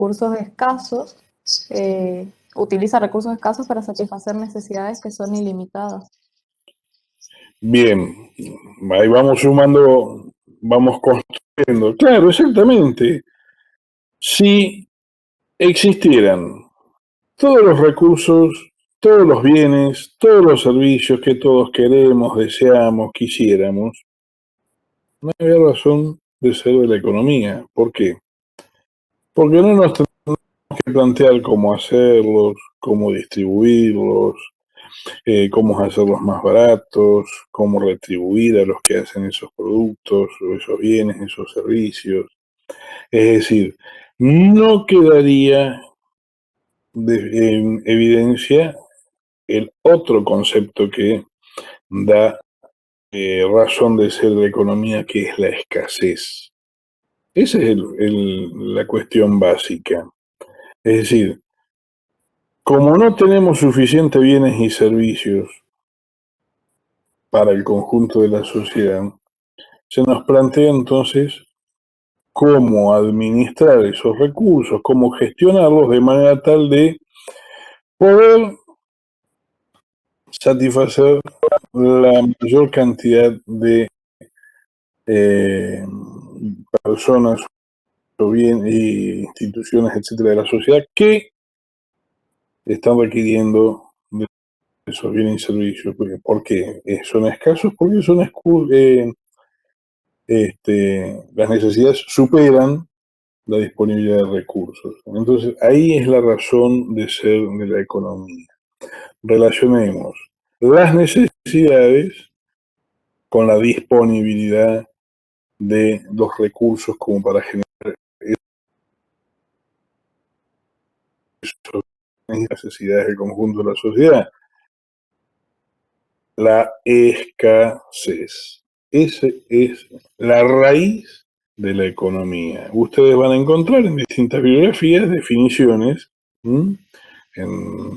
recursos escasos, utiliza recursos escasos para satisfacer necesidades que son ilimitadas. Bien, ahí vamos sumando, vamos construyendo. Claro, exactamente. Si existieran todos los recursos, todos los bienes, todos los servicios que todos queremos, deseamos, quisiéramos, no había razón de ser de la economía. ¿Por qué? Porque no nos tenemos que plantear cómo hacerlos, cómo distribuirlos, cómo hacerlos más baratos, cómo retribuir a los que hacen esos productos, o esos bienes, esos servicios. Es decir, no quedaría en evidencia el otro concepto que da razón de ser de la economía, que es la escasez. Esa es la cuestión básica. Es decir, como no tenemos suficientes bienes y servicios para el conjunto de la sociedad, se nos plantea entonces cómo administrar esos recursos, cómo gestionarlos de manera tal de poder satisfacer la mayor cantidad de personas o bien instituciones, etcétera, de la sociedad que están requiriendo de esos bienes y servicios. ¿Por qué? Son escasos porque son las necesidades superan la disponibilidad de recursos. Entonces, ahí es la razón de ser de la economía. Relacionemos las necesidades con la disponibilidad de los recursos como para generar esas necesidades del conjunto de la sociedad. La escasez. Esa es la raíz de la economía. Ustedes van a encontrar en distintas bibliografías definiciones, en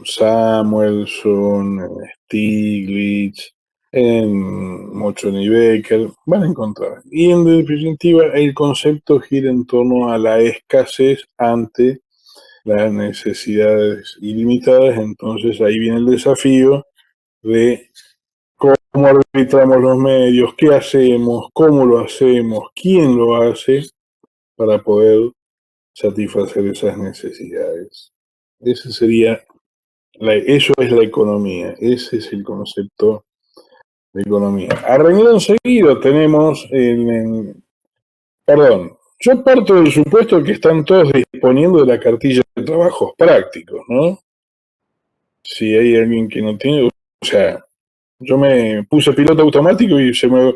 Samuelson, en Stiglitz, en Mochon y Becker, van a encontrar. Y en definitiva, el concepto gira en torno a la escasez ante las necesidades ilimitadas. Entonces ahí viene el desafío de cómo arbitramos los medios, qué hacemos, cómo lo hacemos, quién lo hace para poder satisfacer esas necesidades. Ese sería, eso es la economía, ese es el concepto de economía. A renglón seguido tenemos, perdón, yo parto del supuesto que están todos disponiendo de la cartilla de trabajos prácticos, ¿no? Si hay alguien que no tiene, o sea, yo me puse piloto automático y se me...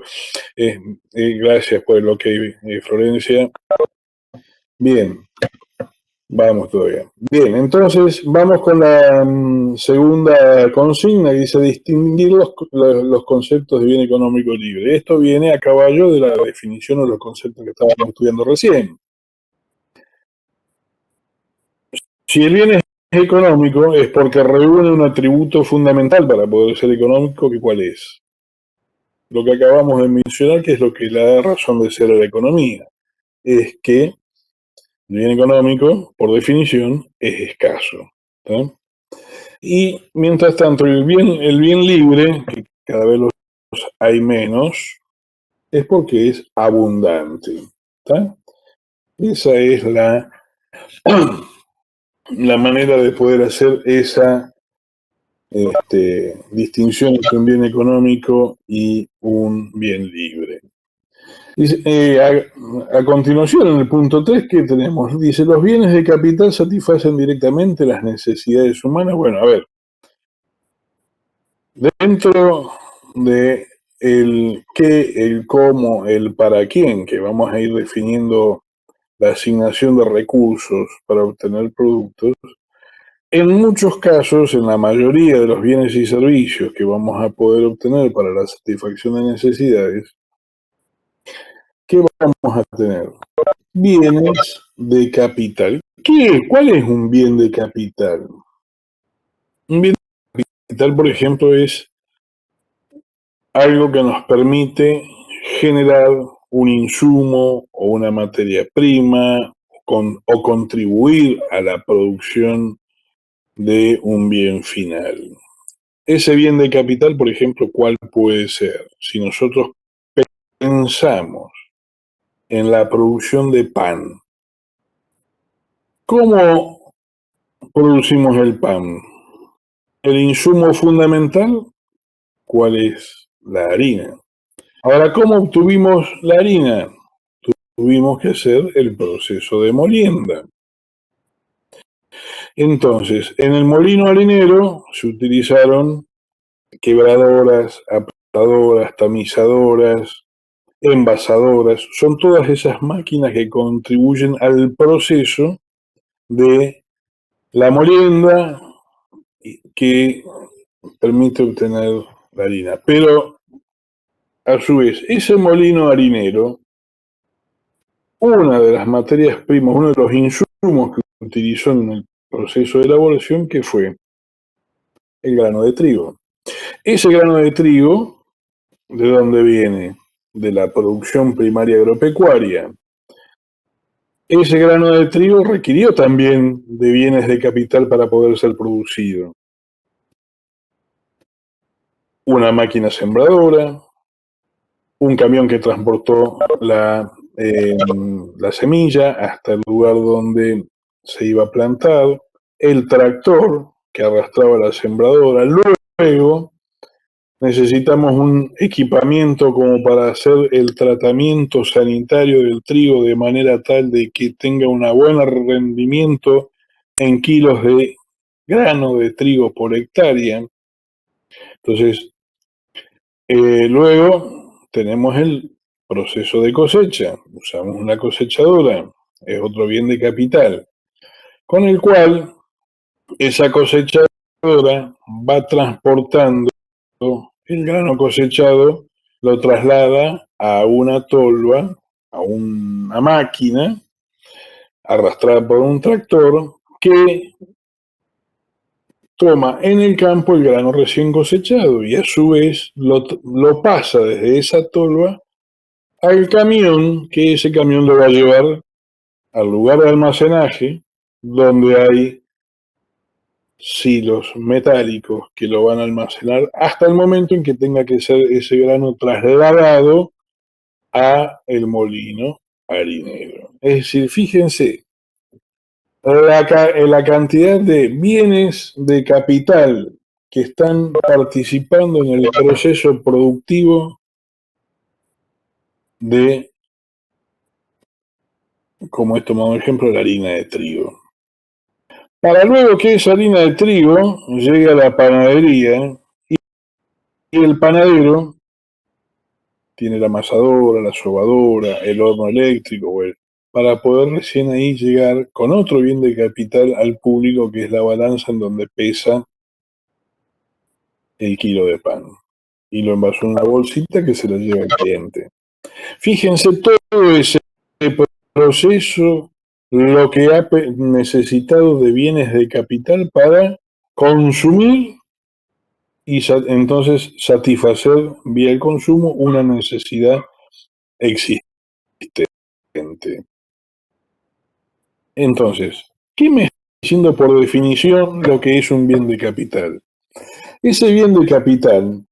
gracias por lo que Florencia. Bien, vamos todavía. Bien, entonces vamos con la segunda consigna que dice distinguir los conceptos de bien económico libre. Esto viene a caballo de la definición de los conceptos que estábamos estudiando recién. Si el bien es económico es porque reúne un atributo fundamental para poder ser económico, que ¿cuál es? Lo que acabamos de mencionar, que es lo que le da razón de ser a la economía, es que el bien económico, por definición, es escaso. ¿Sí? Y mientras tanto, el bien libre, que cada vez los hay menos, es porque es abundante. ¿Sí? Esa es la manera de poder hacer esa distinción entre un bien económico y un bien libre. Dice, a continuación, en el punto 3, ¿qué tenemos? Dice, los bienes de capital satisfacen directamente las necesidades humanas. Bueno, a ver, dentro de el qué, el cómo, el para quién, que vamos a ir definiendo la asignación de recursos para obtener productos, en muchos casos, en la mayoría de los bienes y servicios que vamos a poder obtener para la satisfacción de necesidades, ¿qué vamos a tener? Bienes de capital. ¿Cuál es un bien de capital? Un bien de capital, por ejemplo, es algo que nos permite generar un insumo o una materia prima, o contribuir a la producción de un bien final. Ese bien de capital, por ejemplo, ¿cuál puede ser? Si nosotros pensamos en la producción de pan, ¿cómo producimos el pan? El insumo fundamental, ¿cuál es? La harina. Ahora, ¿cómo obtuvimos la harina? Tuvimos que hacer el proceso de molienda. Entonces, en el molino harinero se utilizaron quebradoras, aplastadoras, tamizadoras, envasadoras. Son todas esas máquinas que contribuyen al proceso de la molienda que permite obtener la harina. Pero, a su vez, ese molino harinero, una de las materias primas, uno de los insumos que utilizó en el proceso de elaboración, que fue el grano de trigo. Ese grano de trigo, ¿de dónde viene? De la producción primaria agropecuaria. Ese grano de trigo requirió también de bienes de capital para poder ser producido. Una máquina sembradora, un camión que transportó la semilla hasta el lugar donde se iba a plantar, el tractor que arrastraba la sembradora. Luego necesitamos un equipamiento como para hacer el tratamiento sanitario del trigo de manera tal de que tenga un buen rendimiento en kilos de grano de trigo por hectárea. Entonces, luego tenemos el proceso de cosecha. Usamos una cosechadora, es otro bien de capital, con el cual esa cosechadora va transportando el grano cosechado, lo traslada a una tolva, a una máquina arrastrada por un tractor que toma en el campo el grano recién cosechado y a su vez lo pasa desde esa tolva al camión, que ese camión lo va a llevar al lugar de almacenaje donde hay silos metálicos que lo van a almacenar hasta el momento en que tenga que ser ese grano trasladado a el molino harinero. Es decir, fíjense, la cantidad de bienes de capital que están participando en el proceso productivo de, como he tomado ejemplo, la harina de trigo. Para luego que esa harina de trigo llegue a la panadería y el panadero tiene la amasadora, la sobadora, el horno eléctrico, bueno, para poder recién ahí llegar con otro bien de capital al público, que es la balanza en donde pesa el kilo de pan. Y lo envasó en una bolsita que se la lleva el cliente. Fíjense todo ese proceso, lo que ha necesitado de bienes de capital para consumir y entonces satisfacer vía el consumo una necesidad existente. Entonces, ¿qué me está diciendo por definición lo que es un bien de capital? Ese bien de capital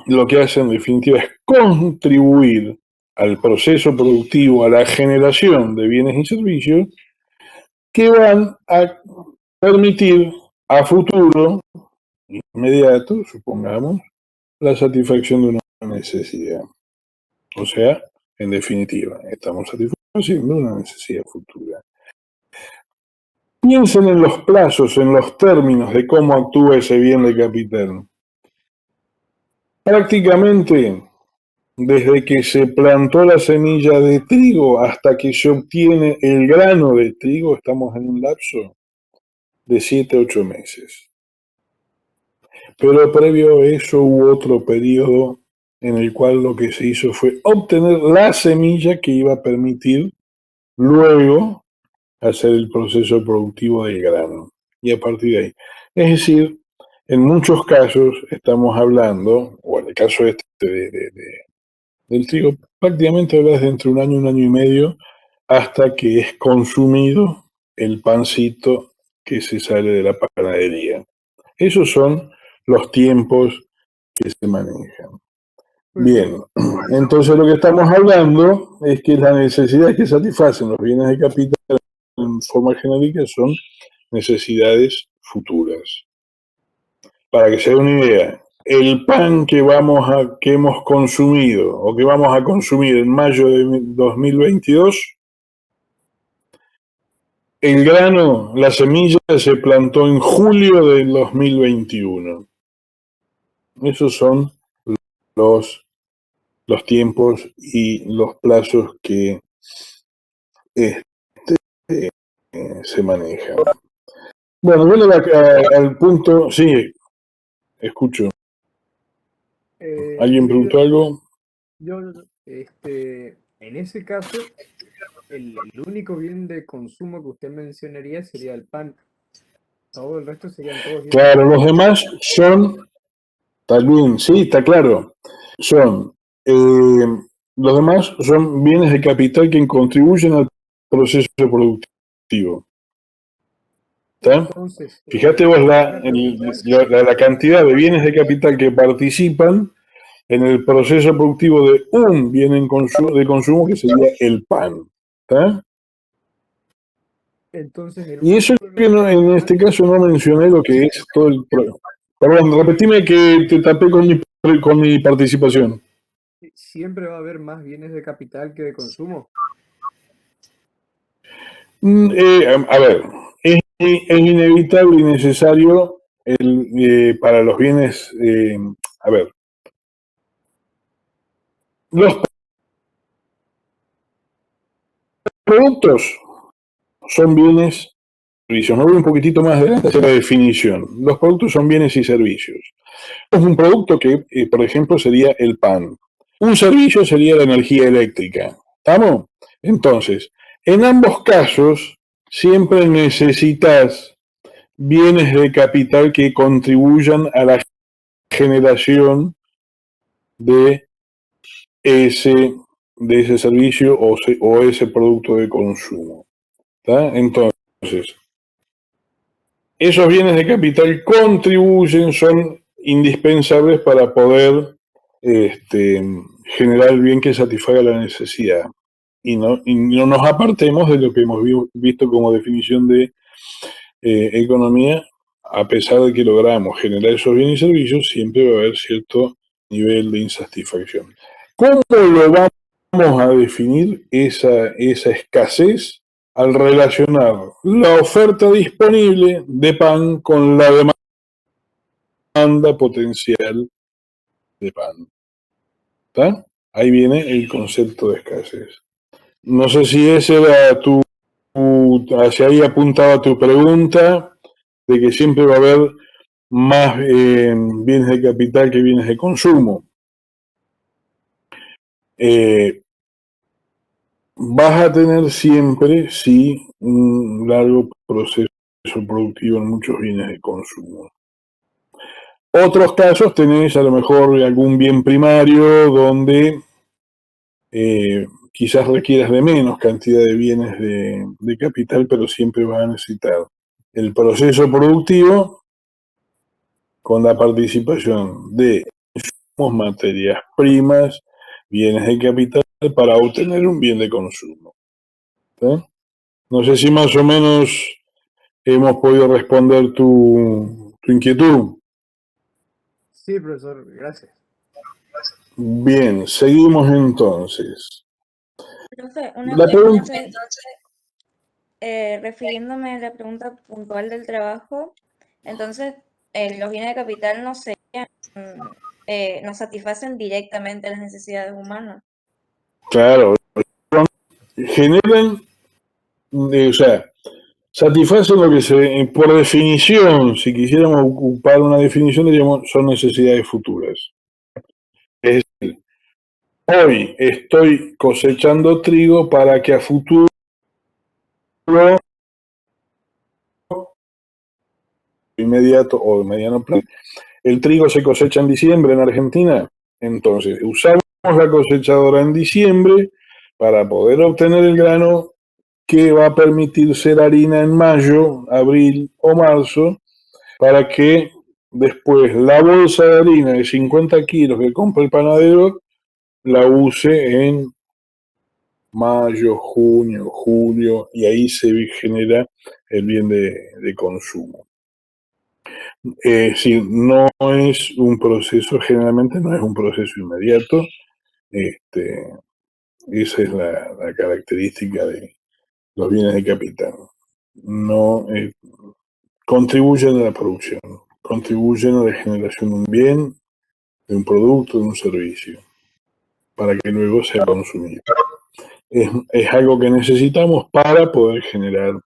lo que hace en definitiva es contribuir al proceso productivo, a la generación de bienes y servicios que van a permitir a futuro, inmediato, supongamos, la satisfacción de una necesidad. O sea, en definitiva, estamos satisfaciendo una necesidad futura. Piensen en los plazos, en los términos de cómo actúa ese bien de capital. Prácticamente, desde que se plantó la semilla de trigo hasta que se obtiene el grano de trigo, estamos en un lapso de 7 a 8 meses. Pero previo a eso hubo otro periodo en el cual lo que se hizo fue obtener la semilla que iba a permitir luego hacer el proceso productivo del grano. Y a partir de ahí. Es decir, en muchos casos estamos hablando, o en el caso del trigo, prácticamente hablas de entre un año y medio, hasta que es consumido el pancito que se sale de la panadería. Esos son los tiempos que se manejan. Bien, entonces lo que estamos hablando es que las necesidades que satisfacen los bienes de capital en forma genérica son necesidades futuras. Para que se dé una idea, el pan que hemos consumido o que vamos a consumir en mayo de 2022, el grano, la semilla se plantó en julio del 2021. Esos son los tiempos y los plazos que se manejan. Bueno, vuelvo al punto. Sí, escucho. ¿Alguien preguntó algo? Yo, en ese caso, el único bien de consumo que usted mencionaría sería el pan. Todo el resto serían todos bienes. Claro, los demás son, también, sí, está claro, son, los demás son bienes de capital que contribuyen al proceso productivo. ¿Está? Entonces, Fíjate vos la cantidad de bienes de capital que participan en el proceso productivo de un bien de consumo que sería el pan. ¿Está? entonces Y eso que no, en este caso no mencioné lo que es todo el... Perdón, repetime que te tapé con mi participación. siempre va a haber más bienes de capital que de consumo. A ver, es inevitable y necesario para los bienes... a ver, los productos son bienes y servicios. Me voy un poquitito más adelante hacia la definición. Los productos son bienes y servicios. Es un producto que, por ejemplo, sería el pan. Un servicio sería la energía eléctrica. ¿Estamos? Entonces, en ambos casos, siempre necesitas bienes de capital que contribuyan a la generación de ese servicio o ese producto de consumo. ¿Está? Entonces, esos bienes de capital contribuyen, son indispensables para poder generar el bien que satisfaga la necesidad. Y no nos apartemos de lo que hemos visto como definición de economía. A pesar de que logramos generar esos bienes y servicios, siempre va a haber cierto nivel de insatisfacción. ¿Cómo lo vamos a definir esa escasez? Al relacionar la oferta disponible de pan con la demanda potencial de pan. ¿Está? Ahí viene el concepto de escasez. No sé si ese era hacia ahí apuntaba tu pregunta, de que siempre va a haber más bienes de capital que bienes de consumo. Vas a tener siempre, sí, un largo proceso productivo en muchos bienes de consumo. Otros casos tenés a lo mejor algún bien primario donde quizás requieras de menos cantidad de bienes de capital, pero siempre vas a necesitar el proceso productivo con la participación de materias primas, bienes de capital para obtener un bien de consumo. ¿Sí? No sé si más o menos hemos podido responder tu inquietud. Sí, profesor, gracias. Bien, seguimos entonces. Profe, una La pregunta, pregunta, refiriéndome a la pregunta puntual del trabajo, entonces los bienes de capital no serían, no satisfacen directamente las necesidades humanas. claro, generan, o sea, satisfacen lo que por definición, si quisiéramos ocupar una definición, diríamos, son necesidades futuras. Es decir, hoy estoy cosechando trigo para que a futuro inmediato o de mediano plazo. El trigo se cosecha en diciembre en Argentina, entonces usamos la cosechadora en diciembre para poder obtener el grano que va a permitir ser harina en mayo, abril o marzo, para que después la bolsa de harina de 50 kilos que compra el panadero la use en mayo, junio, julio, y ahí se genera el bien de consumo. Si no es un proceso, generalmente no es un proceso inmediato. Esa es la característica de los bienes de capital. No contribuyen a la producción, contribuyen a la generación de un bien, de un producto, de un servicio, para que luego sea consumido. Es algo que necesitamos para poder generar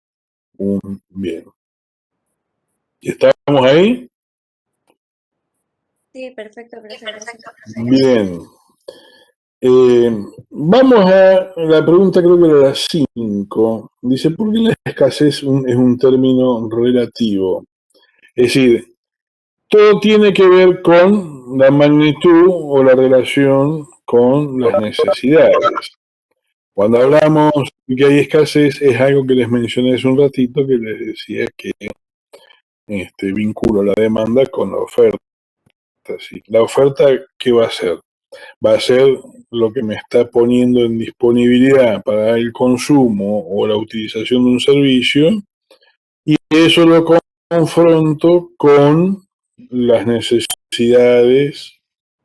un bien. ¿Estamos ahí? Sí, perfecto, profesor, gracias. Bien. Vamos a la pregunta, creo que era la 5. Dice, ¿por qué la escasez es un término relativo? Es decir, todo tiene que ver con la magnitud o la relación con las necesidades. Cuando hablamos de que hay escasez, es algo que les mencioné hace un ratito, que les decía que vinculo la demanda con la oferta. ¿Sí? La oferta, ¿qué va a ser? Va a ser lo que me está poniendo en disponibilidad para el consumo o la utilización de un servicio, y eso lo confronto con las necesidades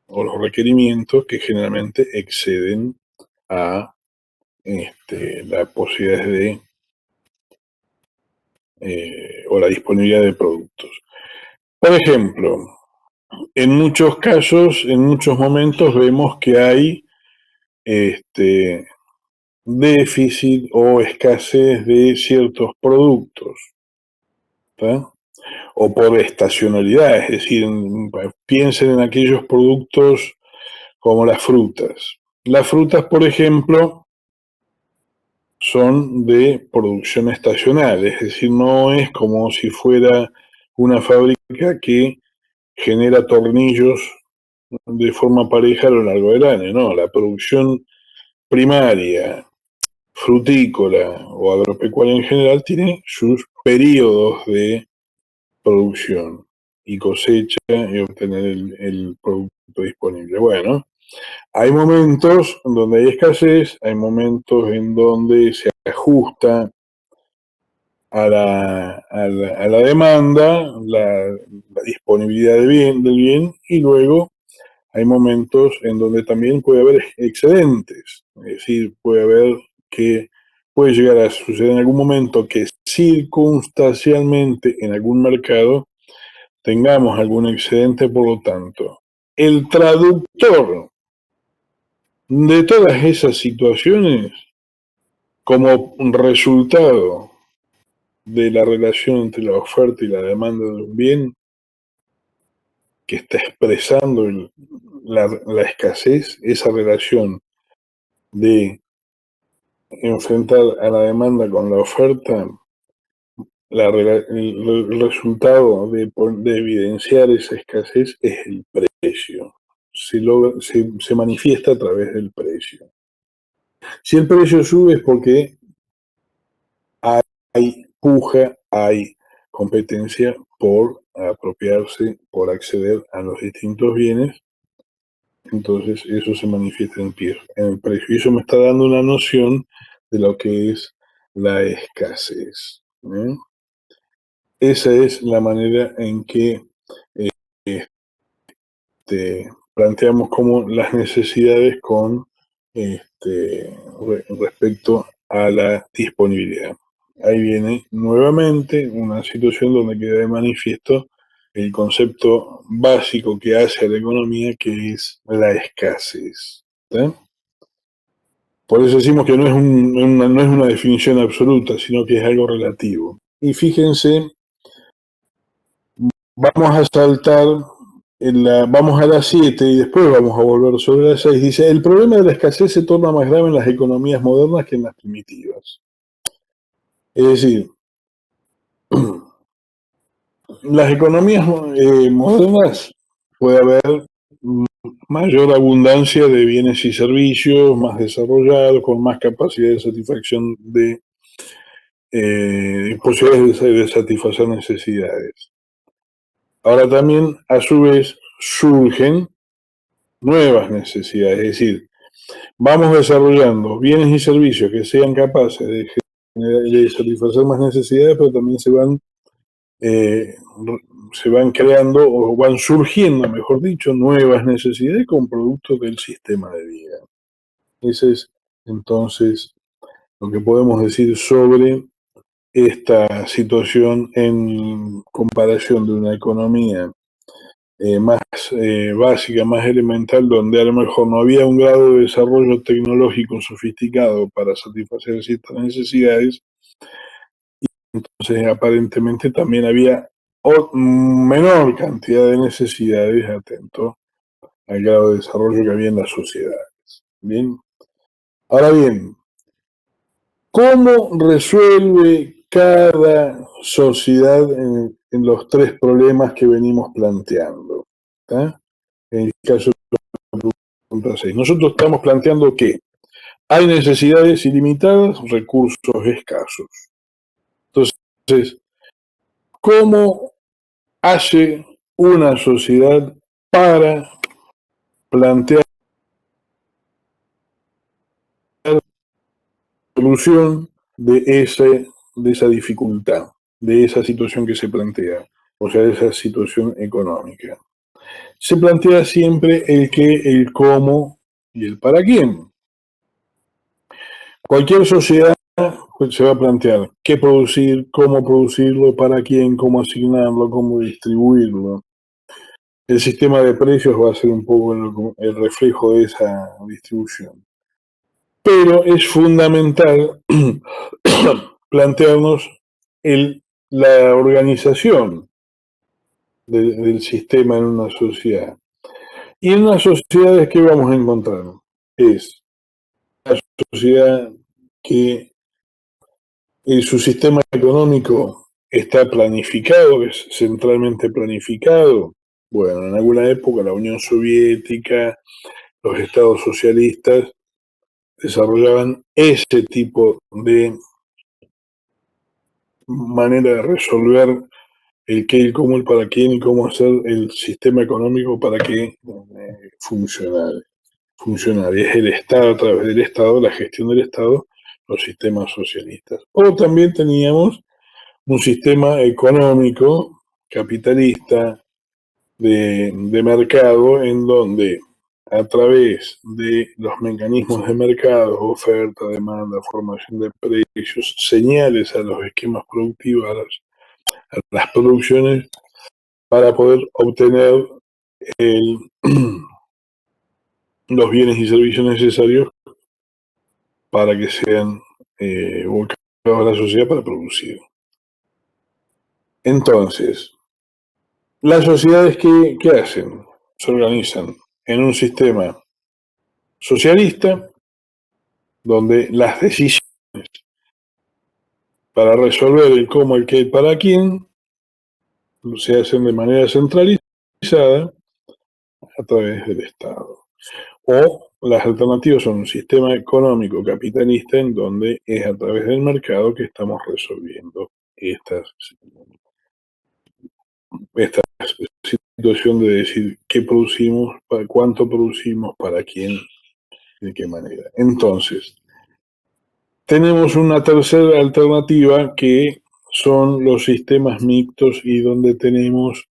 o los requerimientos que generalmente exceden a las posibilidades o la disponibilidad de productos. Por ejemplo, en muchos casos, en muchos momentos vemos que hay déficit o escasez de ciertos productos, ¿tá? O por estacionalidad, es decir, piensen en aquellos productos como las frutas. Las frutas, por ejemplo, son de producción estacional, es decir, no es como si fuera una fábrica que genera tornillos de forma pareja a lo largo del año, no, la producción primaria, frutícola o agropecuaria en general tiene sus periodos de producción y cosecha y obtener el producto disponible. Bueno, hay momentos donde hay escasez, hay momentos en donde se ajusta a la demanda, la disponibilidad del bien, y luego hay momentos en donde también puede haber excedentes, es decir, puede llegar a suceder en algún momento que circunstancialmente en algún mercado tengamos algún excedente, por lo tanto, el traductor de todas esas situaciones como resultado de la relación entre la oferta y la demanda de un bien que está expresando la escasez, esa relación de enfrentar a la demanda con la oferta, el resultado de evidenciar esa escasez es el precio. Se manifiesta a través del precio. Si el precio sube es porque hay puja, hay competencia por apropiarse, por acceder a los distintos bienes, entonces eso se manifiesta en el precio. Y eso me está dando una noción de lo que es la escasez. Esa es la manera en que planteamos como las necesidades con respecto a la disponibilidad. Ahí viene nuevamente una situación donde queda de manifiesto el concepto básico que hace a la economía, que es la escasez. ¿Sí? Por eso decimos que no es una definición absoluta, sino que es algo relativo. Y fíjense, vamos a saltar, vamos a las 7 y después vamos a volver sobre las 6. Dice, el problema de la escasez se torna más grave en las economías modernas que en las primitivas. Es decir, las economías modernas puede haber mayor abundancia de bienes y servicios, más desarrollados, con más capacidad de satisfacción de posibilidades de satisfacer necesidades. Ahora también, a su vez, surgen nuevas necesidades, es decir, vamos desarrollando bienes y servicios que sean capaces de satisfacer más necesidades, pero también se van creando o van surgiendo, mejor dicho, nuevas necesidades con productos del sistema de vida. Ese es entonces lo que podemos decir sobre esta situación en comparación de una economía más básica, más elemental, donde a lo mejor no había un grado de desarrollo tecnológico sofisticado para satisfacer ciertas necesidades, y entonces aparentemente también había menor cantidad de necesidades atento al grado de desarrollo que había en las sociedades. Bien. Ahora bien, ¿cómo resuelve cada sociedad en los tres problemas que venimos planteando? ¿Tá? En el caso de la pregunta 6, nosotros estamos planteando que hay necesidades ilimitadas, recursos escasos. Entonces, ¿cómo hace una sociedad para plantear la solución de esa dificultad, de esa situación que se plantea, o sea, de esa situación económica? Se plantea siempre el qué, el cómo y el para quién. Cualquier sociedad se va a plantear qué producir, cómo producirlo, para quién, cómo asignarlo, cómo distribuirlo. El sistema de precios va a ser un poco el reflejo de esa distribución. Pero es fundamental plantearnos la organización del sistema en una sociedad. Y en las sociedades, ¿qué vamos a encontrar? Es la sociedad que su sistema económico está planificado, es centralmente planificado. Bueno, en alguna época la Unión Soviética, los estados socialistas desarrollaban ese tipo de manera de resolver el qué, el cómo, el para quién y cómo hacer el sistema económico para que funcionara. Y es el Estado, a través del Estado, la gestión del Estado, los sistemas socialistas. O también teníamos un sistema económico capitalista de mercado en donde a través de los mecanismos de mercado, oferta, demanda, formación de precios, señales a los esquemas productivos, a las producciones, para poder obtener los bienes y servicios necesarios para que sean volcados a la sociedad para producir. Entonces, las sociedades, ¿qué hacen? Se organizan en un sistema socialista donde las decisiones para resolver el cómo, el qué, el para quién se hacen de manera centralizada a través del Estado. O las alternativas son un sistema económico capitalista en donde es a través del mercado que estamos resolviendo esta situación de decir qué producimos, cuánto producimos, para quién, de qué manera. Entonces, tenemos una tercera alternativa que son los sistemas mixtos y donde tenemos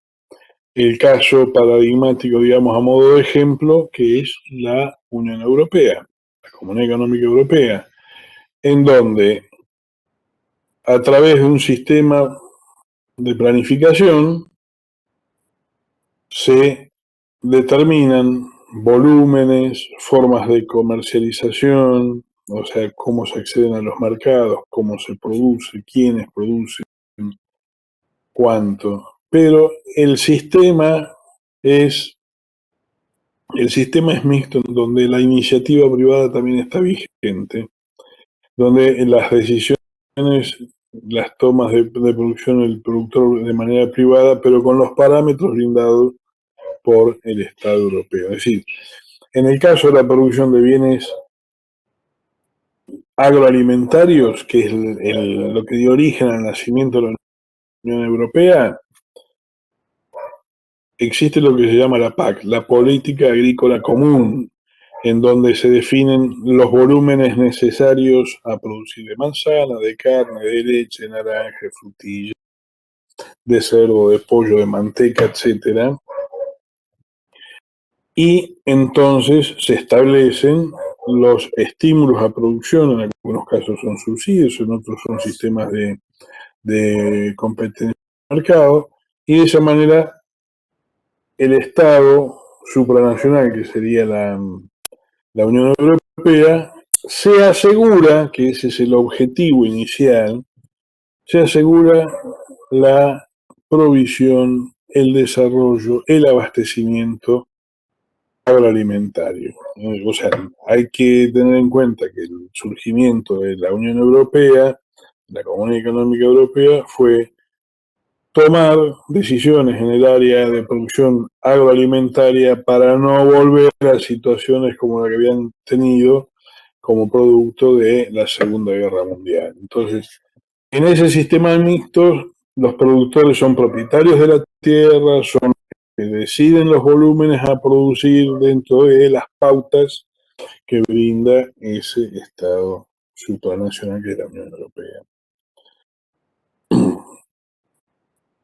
el caso paradigmático, digamos, a modo de ejemplo, que es la Unión Europea, la Comunidad Económica Europea, en donde a través de un sistema de planificación se determinan volúmenes, formas de comercialización, o sea, cómo se acceden a los mercados, cómo se produce, quiénes producen, cuánto. Pero el sistema es mixto, donde la iniciativa privada también está vigente, donde las decisiones, las tomas de producción el productor de manera privada, pero con los parámetros brindados por el Estado europeo. Es decir, en el caso de la producción de bienes agroalimentarios, que es lo que dio origen al nacimiento de la Unión Europea, existe lo que se llama la PAC, la Política Agrícola Común, en donde se definen los volúmenes necesarios a producir de manzana, de carne, de leche, naranja, frutilla, de cerdo, de pollo, de manteca, etcétera. Y entonces se establecen los estímulos a producción, en algunos casos son subsidios, en otros son sistemas de competencia de mercado, y de esa manera el Estado supranacional, que sería la Unión Europea, se asegura, que ese es el objetivo inicial, se asegura la provisión, el desarrollo, el abastecimiento agroalimentario. O sea, hay que tener en cuenta que el surgimiento de la Unión Europea, la Comunidad Económica Europea, fue tomar decisiones en el área de producción agroalimentaria para no volver a situaciones como la que habían tenido como producto de la Segunda Guerra Mundial. Entonces, en ese sistema mixto, los productores son propietarios de la tierra, son que deciden los volúmenes a producir dentro de las pautas que brinda ese Estado supranacional que es la Unión Europea.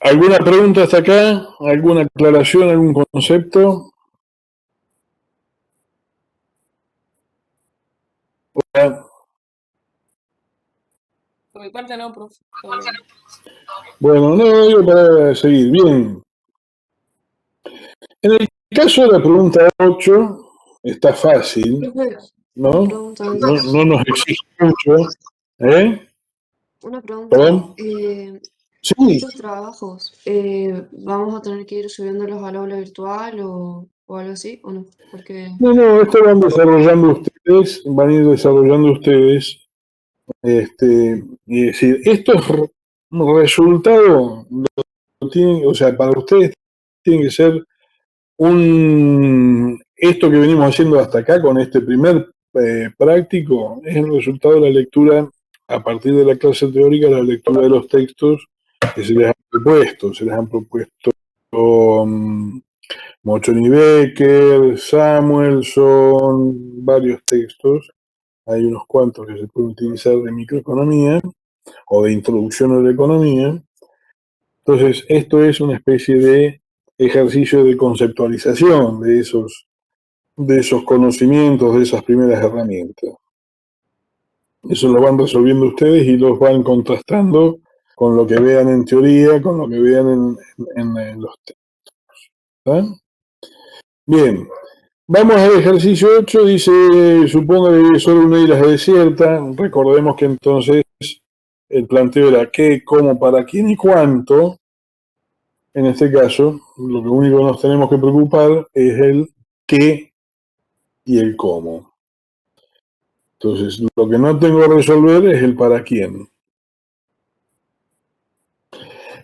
¿Alguna pregunta hasta acá? ¿Alguna aclaración, algún concepto? Hola. Por mi parte no, profe. Todo bien. Bueno, no, digo para seguir. Bien. En el caso de la pregunta 8, está fácil, Profe, ¿no? una pregunta antes. No nos exige mucho. ¿Eh? Una pregunta. ¿Perdón? Sí. Estos trabajos, ¿vamos a tener que ir subiéndolos al aula virtual o algo así? ¿O no? Porque No, esto van a ir desarrollando ustedes. Y decir, estos resultados, o sea, para ustedes tiene que ser esto que venimos haciendo hasta acá con este primer práctico, es el resultado de la lectura, a partir de la clase teórica, la lectura de los textos que se les han propuesto. Se les han propuesto Mochoni Becker, Samuelson, varios textos. Hay unos cuantos que se pueden utilizar de microeconomía o de introducción a la economía. Entonces, esto es una especie de ejercicio de conceptualización de esos conocimientos, de esas primeras herramientas. Eso lo van resolviendo ustedes y los van contrastando con lo que vean en teoría, con lo que vean en los textos. ¿Tá? Bien, vamos al ejercicio 8, dice, supongo que solo una isla es desierta. Recordemos que entonces el planteo era qué, cómo, para quién y cuánto. En este caso, lo único que nos tenemos que preocupar es el qué y el cómo. Entonces, lo que no tengo que resolver es el para quién.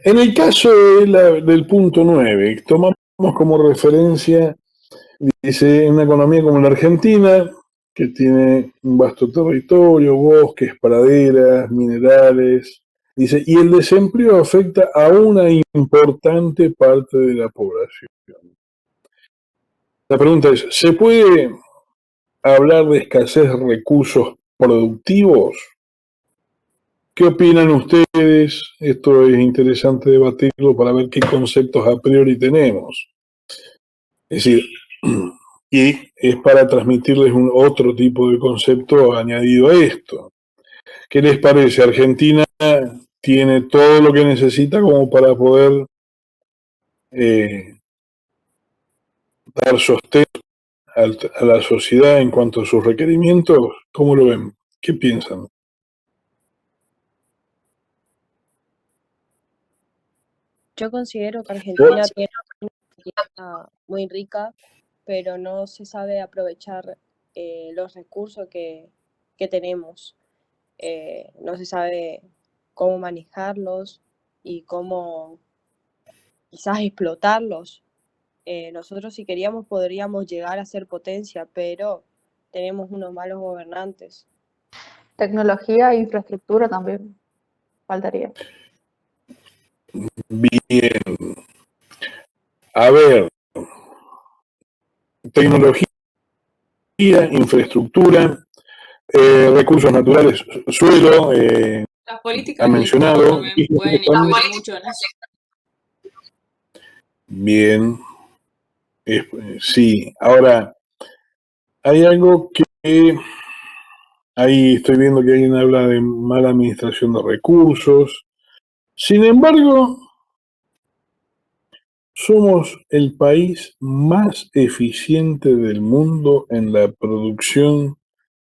En el caso del punto 9, tomamos como referencia, dice, una economía como la Argentina, que tiene un vasto territorio, bosques, praderas, minerales. Dice, y el desempleo afecta a una importante parte de la población. La pregunta es, ¿se puede hablar de escasez de recursos productivos? ¿Qué opinan ustedes? Esto es interesante debatirlo para ver qué conceptos a priori tenemos. Es decir, y es para transmitirles otro tipo de concepto añadido a esto. ¿Qué les parece? Argentina tiene todo lo que necesita como para poder dar sostén a la sociedad en cuanto a sus requerimientos. ¿Cómo lo ven? ¿Qué piensan? Yo considero que Argentina tiene una riqueza muy rica, pero no se sabe aprovechar los recursos que tenemos. No se sabe cómo manejarlos y cómo quizás explotarlos. Nosotros si queríamos podríamos llegar a ser potencia, pero tenemos unos malos gobernantes. Tecnología e infraestructura también faltaría. Bien. A ver, tecnología, infraestructura, recursos naturales, suelo, Las ha políticas mencionado. también pueden influir mucho en eso. Bien, sí. Ahora, hay algo que ahí estoy viendo que alguien habla de mala administración de recursos. Sin embargo, somos el país más eficiente del mundo en la producción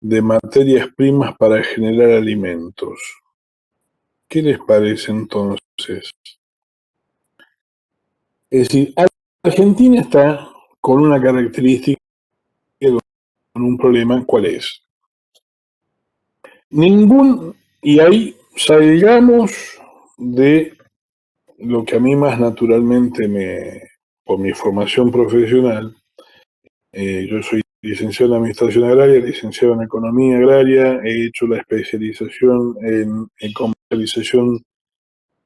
de materias primas para generar alimentos. ¿Qué les parece entonces? Es decir, Argentina está con una característica, con un problema, ¿cuál es? Y ahí salgamos de lo que a mí más naturalmente por mi formación profesional, yo soy licenciado en Administración Agraria, licenciado en Economía Agraria, he hecho la especialización en comercialización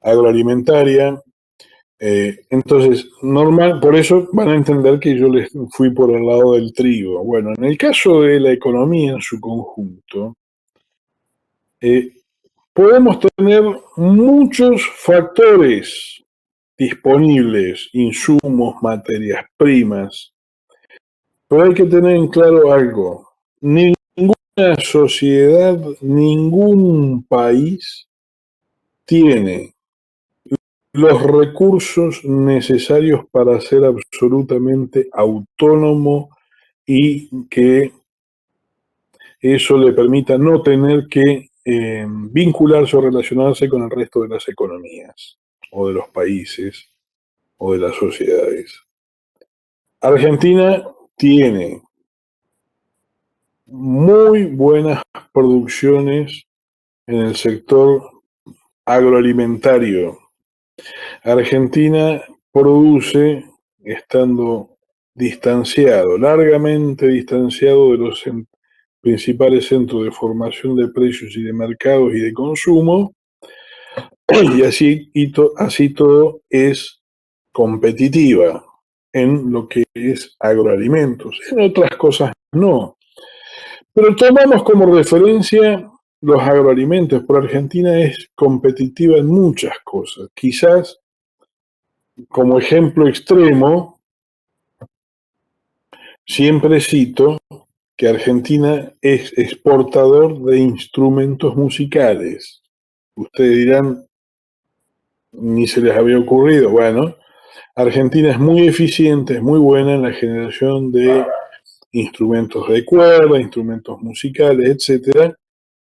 agroalimentaria. Entonces, normal, por eso van a entender que yo les fui por el lado del trigo. Bueno, en el caso de la economía en su conjunto, podemos tener muchos factores disponibles, insumos, materias primas, pero hay que tener en claro algo. Ninguna sociedad, ningún país tiene los recursos necesarios para ser absolutamente autónomo y que eso le permita no tener que vincularse o relacionarse con el resto de las economías o de los países o de las sociedades. Argentina tiene muy buenas producciones en el sector agroalimentario. Argentina produce estando distanciado, largamente distanciado de los principales centros de formación de precios y de mercados y de consumo, y así todo es competitiva en lo que es agroalimentos. En otras cosas no. Pero tomamos como referencia los agroalimentos, pero Argentina es competitiva en muchas cosas. Quizás como ejemplo extremo, siempre cito que Argentina es exportador de instrumentos musicales. Ustedes dirán, ni se les había ocurrido. Bueno, Argentina es muy eficiente, es muy buena en la generación de instrumentos de cuerda, instrumentos musicales, etcétera,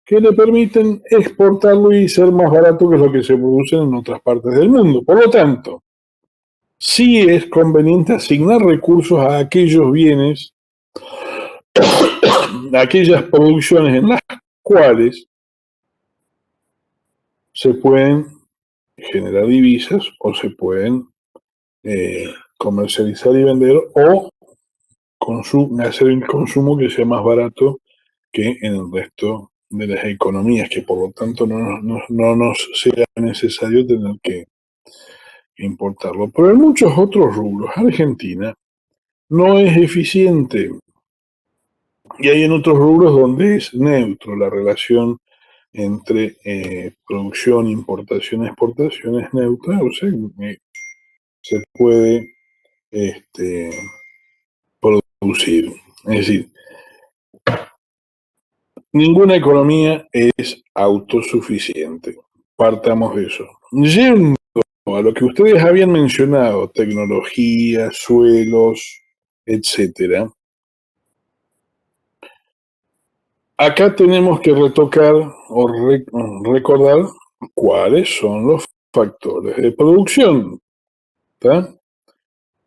que le permiten exportarlo y ser más barato que lo que se produce en otras partes del mundo. Por lo tanto, sí es conveniente asignar recursos a aquellos bienes, a aquellas producciones en las cuales se pueden generar divisas o se pueden comercializar y vender o hacer el consumo que sea más barato que en el resto de las economías, que por lo tanto no nos sea necesario tener que importarlo. Pero en muchos otros rubros, Argentina no es eficiente. Y hay en otros rubros donde es neutro la relación entre producción, importación, exportación es neutra, o sea, se puede producir. Es decir, ninguna economía es autosuficiente. Partamos de eso. Yendo a lo que ustedes habían mencionado, tecnología, suelos, etcétera, acá tenemos que retocar o recordar cuáles son los factores de producción. ¿Tá?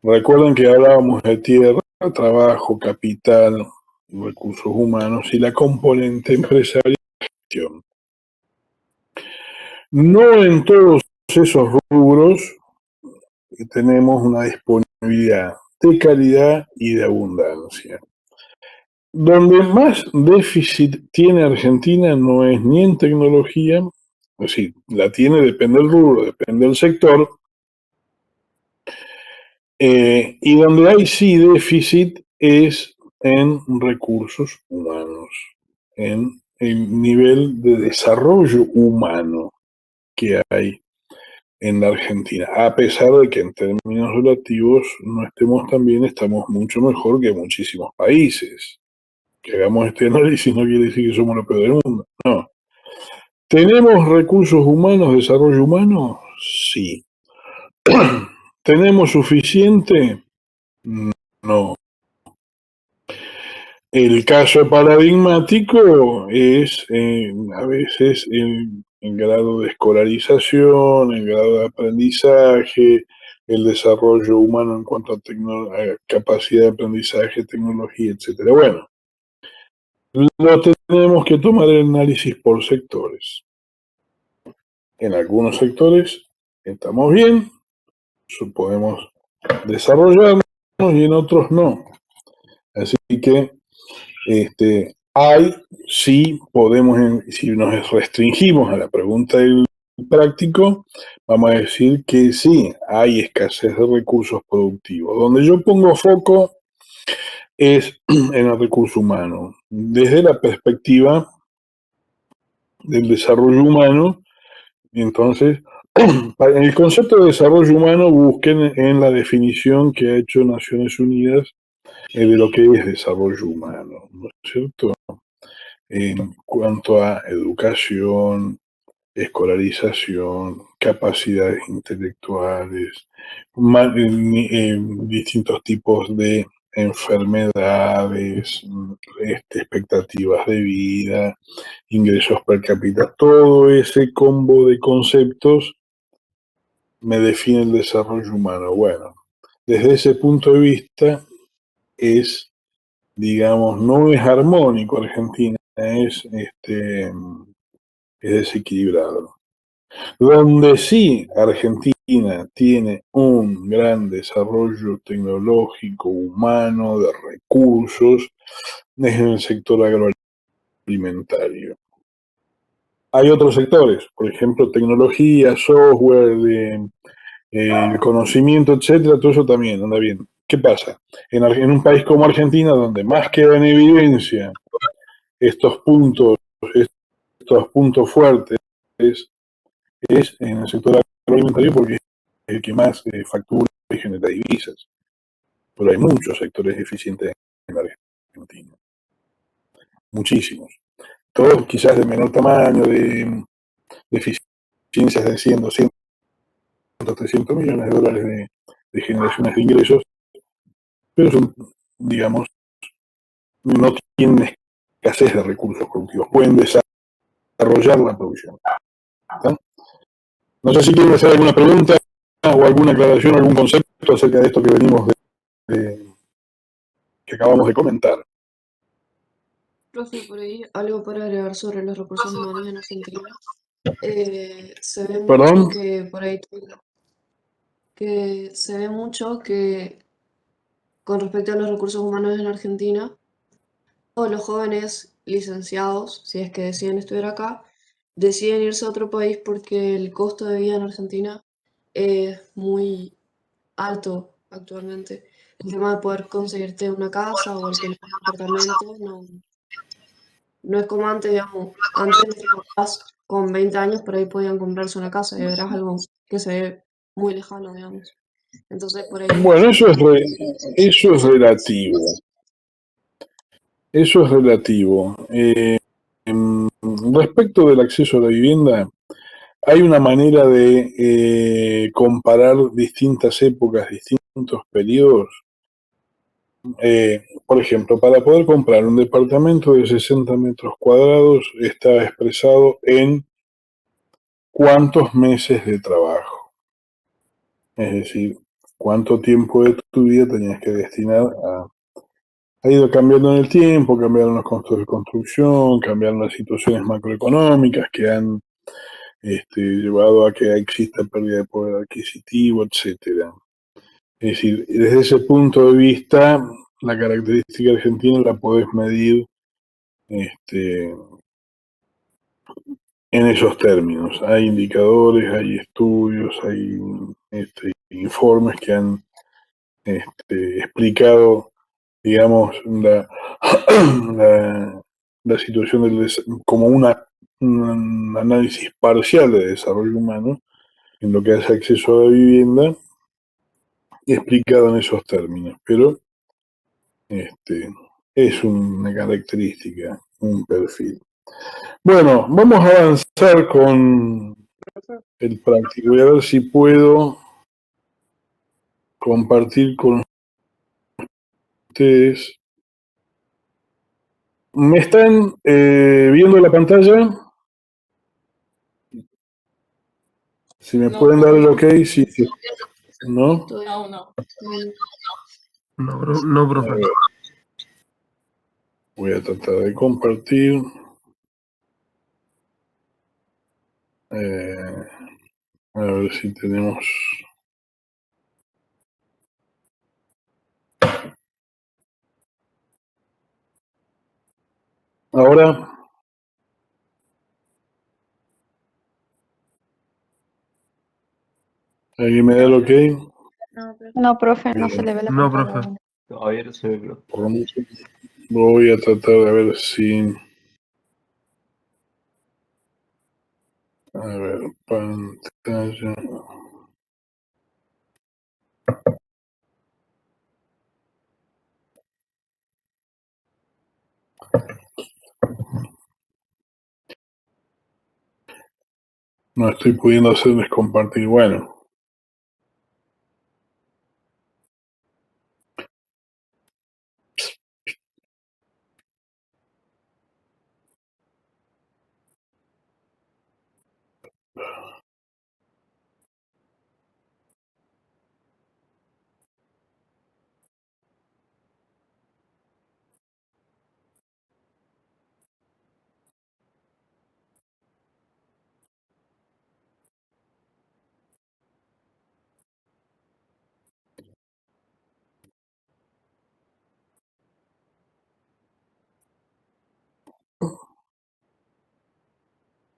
Recuerden que hablábamos de tierra, trabajo, capital, recursos humanos y la componente empresarial y gestión. No en todos esos rubros tenemos una disponibilidad de calidad y de abundancia. donde más déficit tiene Argentina no es ni en tecnología, es decir, la tiene, depende del rubro, depende del sector, y donde hay sí déficit es en recursos humanos, en el nivel de desarrollo humano que hay en la Argentina, a pesar de que en términos relativos no estemos tan bien, estamos mucho mejor que muchísimos países. Que hagamos este análisis no quiere decir que somos lo peor del mundo, no. ¿Tenemos recursos humanos, desarrollo humano? Sí. ¿Tenemos suficiente? No. El caso paradigmático es a veces el grado de escolarización, el grado de aprendizaje, el desarrollo humano en cuanto a capacidad de aprendizaje, tecnología, etcétera. Bueno, lo tenemos que tomar el análisis por sectores. En algunos sectores estamos bien, podemos desarrollarnos y en otros no. Así que sí podemos, si nos restringimos a la pregunta del práctico, vamos a decir que sí, hay escasez de recursos productivos. Donde yo pongo foco es en el recurso humano, desde la perspectiva del desarrollo humano. Entonces, en el concepto de desarrollo humano, busquen en la definición que ha hecho Naciones Unidas de lo que es desarrollo humano, ¿no es cierto? En cuanto a educación, escolarización, capacidades intelectuales, distintos tipos de enfermedades, expectativas de vida, ingresos per cápita, todo ese combo de conceptos me define el desarrollo humano. Bueno, desde ese punto de vista es, digamos, no es armónico Argentina, es desequilibrado. Donde sí Argentina tiene un gran desarrollo tecnológico, humano, de recursos, es en el sector agroalimentario. Hay otros sectores, por ejemplo, tecnología, software, el conocimiento, etcétera, todo eso también anda bien. ¿Qué pasa? En un país como Argentina, donde más queda en evidencia estos puntos fuertes, es en el sector agroalimentario porque es el que más factura y genera divisas. Pero hay muchos sectores eficientes en la Argentina. Muchísimos. Todos quizás de menor tamaño, de eficiencias de 100, 200, 300 millones de dólares de generaciones de ingresos, pero son, digamos, no tienen escasez de recursos productivos, pueden desarrollar la producción. ¿Está? No sé si quieren hacer alguna pregunta o alguna aclaración, algún concepto acerca de esto que venimos que acabamos de comentar. Profe, por ahí algo para agregar sobre los recursos humanos en Argentina. Se ve mucho ¿Perdón? que por ahí que se ve mucho que con respecto a los recursos humanos en Argentina, todos los jóvenes licenciados, si es que deciden estudiar acá, deciden irse a otro país porque el costo de vida en Argentina es muy alto actualmente. El tema de poder conseguirte una casa o alquilar un apartamento no es como antes, digamos. Antes nuestros papás con 20 años por ahí podían comprarse una casa y ahora es algo que se ve muy lejano, digamos. Entonces por ahí Bueno, eso es relativo. Eso es relativo. Respecto del acceso a la vivienda, hay una manera de comparar distintas épocas, distintos periodos. Por ejemplo, para poder comprar un departamento de 60 metros cuadrados está expresado en cuántos meses de trabajo. Es decir, cuánto tiempo de tu vida tenías que destinar a... Ha ido cambiando en el tiempo, cambiaron los costos de construcción, cambiaron las situaciones macroeconómicas que han llevado a que exista pérdida de poder adquisitivo, etcétera. Es decir, desde ese punto de vista, la característica argentina la podés medir en esos términos. Hay indicadores, hay estudios, hay informes que han explicado, digamos, la situación como un análisis parcial de desarrollo humano en lo que hace acceso a la vivienda, explicado en esos términos, pero es una característica, un perfil. Bueno, vamos a avanzar con el práctico. Voy a ver si puedo compartir con ustedes. ¿Me están viendo la pantalla? Si me No, pueden dar el ok, sí. ¿No? aún no. No, profe. A ver. Voy a tratar de compartir. A ver si tenemos... Ahora... ¿Alguien me da el ok? No, profe. No, profe, no se le ve la No, pantalla profe. aún. Todavía no se ve, bro. Por mucho. Voy a tratar de ver si... A ver, pantalla... No estoy pudiendo hacerles compartir. Bueno.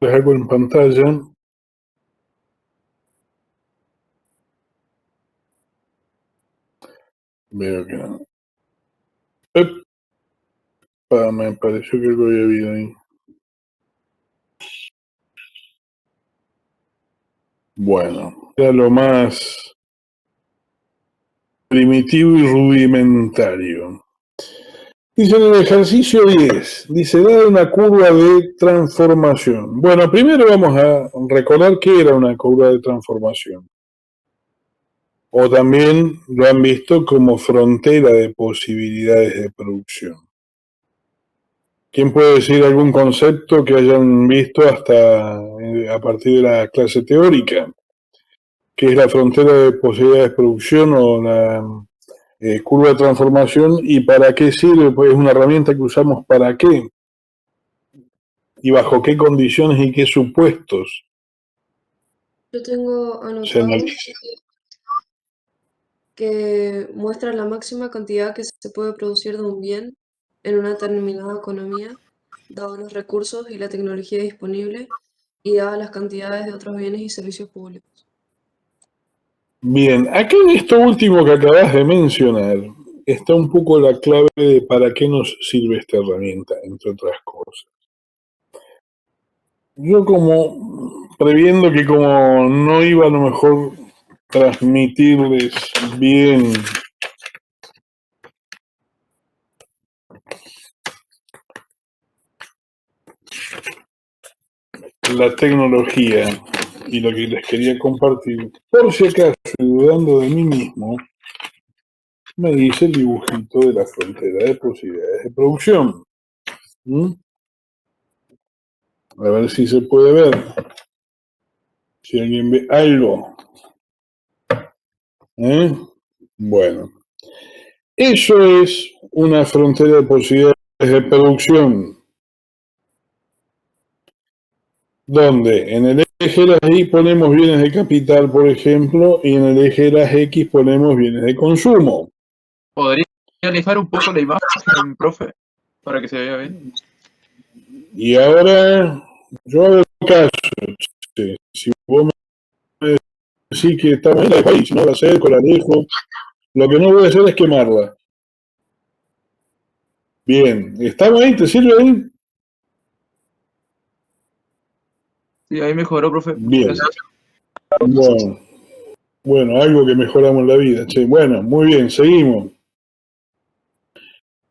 Les hago en pantalla. Veo que no. Me pareció que algo había habido ahí. Bueno, era lo más primitivo y rudimentario. Dice en el ejercicio 10, dice, dada una curva de transformación. Bueno, primero vamos a recordar qué era una curva de transformación. O también lo han visto como frontera de posibilidades de producción. ¿Quién puede decir algún concepto que hayan visto hasta a partir de la clase teórica? ¿Qué es la frontera de posibilidades de producción o la curva de transformación y para qué sirve? Pues es una herramienta que usamos para qué y bajo qué condiciones y qué supuestos Yo tengo se anotado analiza. que muestra la máxima cantidad que se puede producir de un bien en una determinada economía, dados los recursos y la tecnología disponible, y dadas las cantidades de otros bienes y servicios públicos. Bien, acá en esto último que acabas de mencionar está un poco la clave de para qué nos sirve esta herramienta, entre otras cosas. Yo como previendo que como no iba a lo mejor transmitirles bien la tecnología y lo que les quería compartir, por si acaso, dudando de mí mismo, me hice el dibujito de la frontera de posibilidades de producción. A ver si se puede ver. Si alguien ve algo. Bueno. Eso es una frontera de posibilidades de producción. Donde en el eje de las Y ponemos bienes de capital, por ejemplo, y en el eje de las X ponemos bienes de consumo. Podría alejar un poco la imagen, profe, para que se vea bien. Y ahora yo hago caso. Si vos me decís que estamos en el país, no la acerco, la alejo, lo que no voy a hacer es quemarla. Bien, ¿estamos ahí? ¿Te sirve ahí? Sí, ahí mejoró, profe. Bien. Gracias. Bueno, algo que mejoramos la vida. Che. Bueno, muy bien, seguimos.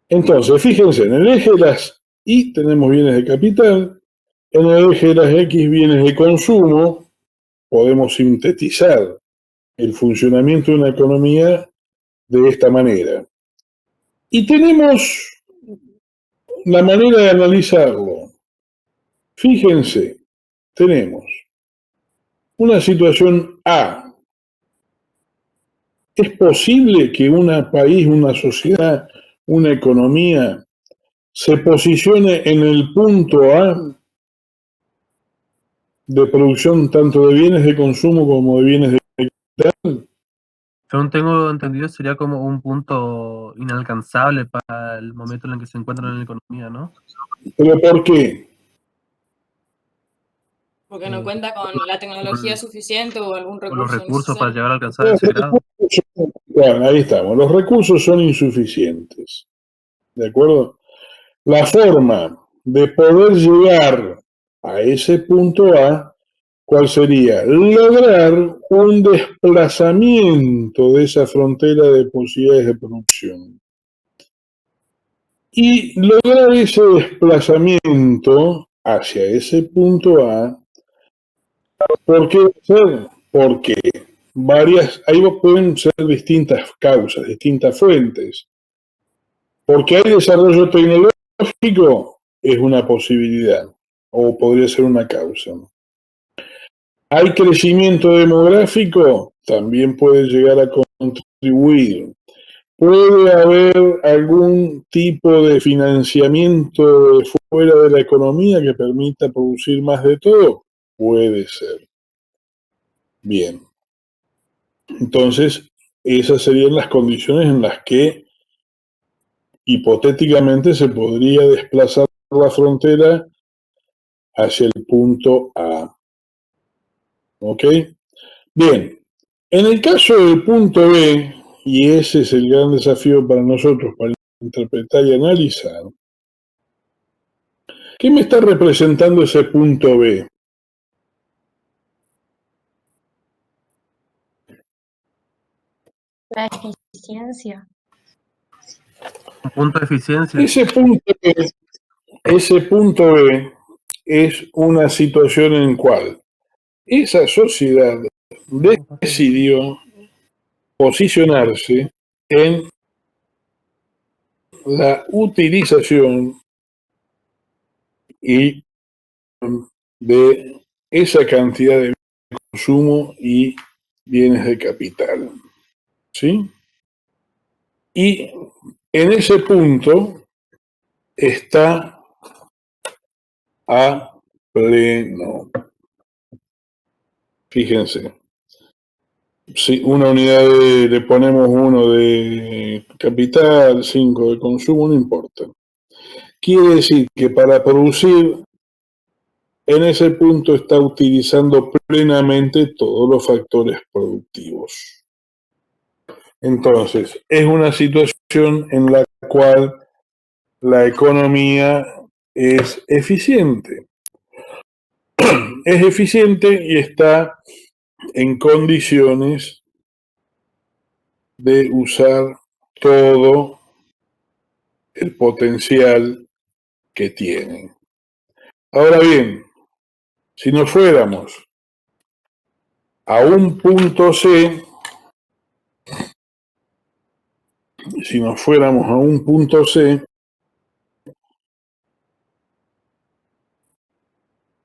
Entonces, fíjense, en el eje de las Y tenemos bienes de capital, en el eje de las X bienes de consumo. Podemos sintetizar el funcionamiento de una economía de esta manera. Y tenemos la manera de analizarlo. Fíjense, tenemos una situación A. ¿Es posible que un país, una sociedad, una economía se posicione en el punto A de producción tanto de bienes de consumo como de bienes de capital? Según tengo entendido, sería como un punto inalcanzable para el momento en el que se encuentran en la economía, ¿no? ¿Pero por qué? Porque no cuenta con la tecnología suficiente o algún Con los recurso recursos para necesario. llegar a alcanzar ese grado. Bueno, ahí estamos. Los recursos son insuficientes. ¿De acuerdo? La forma de poder llegar a ese punto A, ¿cuál sería? Lograr un desplazamiento de esa frontera de posibilidades de producción. Y lograr ese desplazamiento hacia ese punto A, ¿por qué ser? Porque ahí pueden ser distintas causas, distintas fuentes. Porque hay desarrollo tecnológico, es una posibilidad, o podría ser una causa. Hay crecimiento demográfico, también puede llegar a contribuir. ¿Puede haber algún tipo de financiamiento de fuera de la economía que permita producir más de todo? Puede ser. Bien. Entonces, esas serían las condiciones en las que hipotéticamente se podría desplazar la frontera hacia el punto A. ¿Ok? Bien. En el caso del punto B, y ese es el gran desafío para nosotros, para interpretar y analizar, ¿qué me está representando ese punto B? La eficiencia. Un punto de eficiencia. Ese punto B es una situación en cual esa sociedad decidió posicionarse en la utilización y de esa cantidad de consumo y bienes de capital. ¿Sí? Y en ese punto está a pleno. Fíjense. Si una unidad le ponemos 1 de capital, 5 de consumo, no importa. Quiere decir que para producir en ese punto está utilizando plenamente todos los factores productivos. Entonces, es una situación en la cual la economía es eficiente. Es eficiente y está en condiciones de usar todo el potencial que tiene. Ahora bien, si nos fuéramos a un punto C,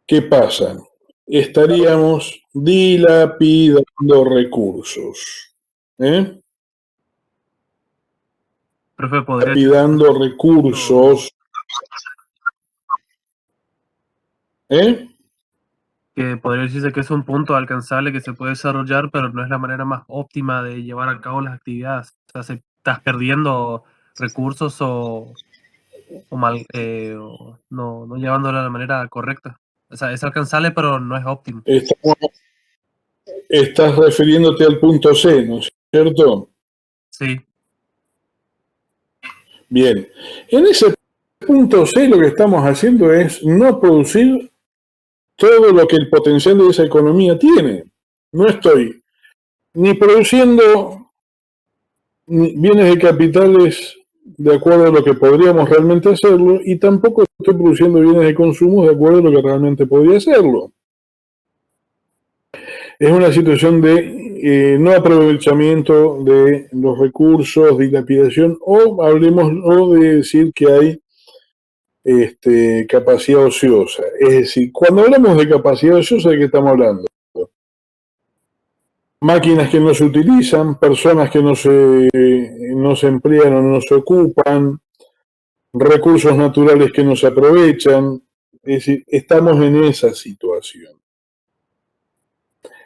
¿qué pasa? Estaríamos dilapidando recursos. Profe, podría Dilapidando recursos. que podría decirse que es un punto alcanzable que se puede desarrollar, pero no es la manera más óptima de llevar a cabo las actividades. O sea, estás perdiendo recursos o no llevándolo de la manera correcta. O sea, es alcanzable, pero no es óptimo. Estás refiriéndote al punto C, ¿no es cierto? Sí. Bien. En ese punto C lo que estamos haciendo es no producir todo lo que el potencial de esa economía tiene. No estoy ni produciendo bienes de capitales de acuerdo a lo que podríamos realmente hacerlo, y tampoco estoy produciendo bienes de consumo de acuerdo a lo que realmente podría hacerlo. Es una situación de no aprovechamiento de los recursos, dilapidación, o hablemos de decir que hay capacidad ociosa. Es decir, cuando hablamos de capacidad ociosa, ¿de qué estamos hablando? Máquinas que no se utilizan, personas que no se emplean o no se ocupan, recursos naturales que no se aprovechan. Es decir, estamos en esa situación.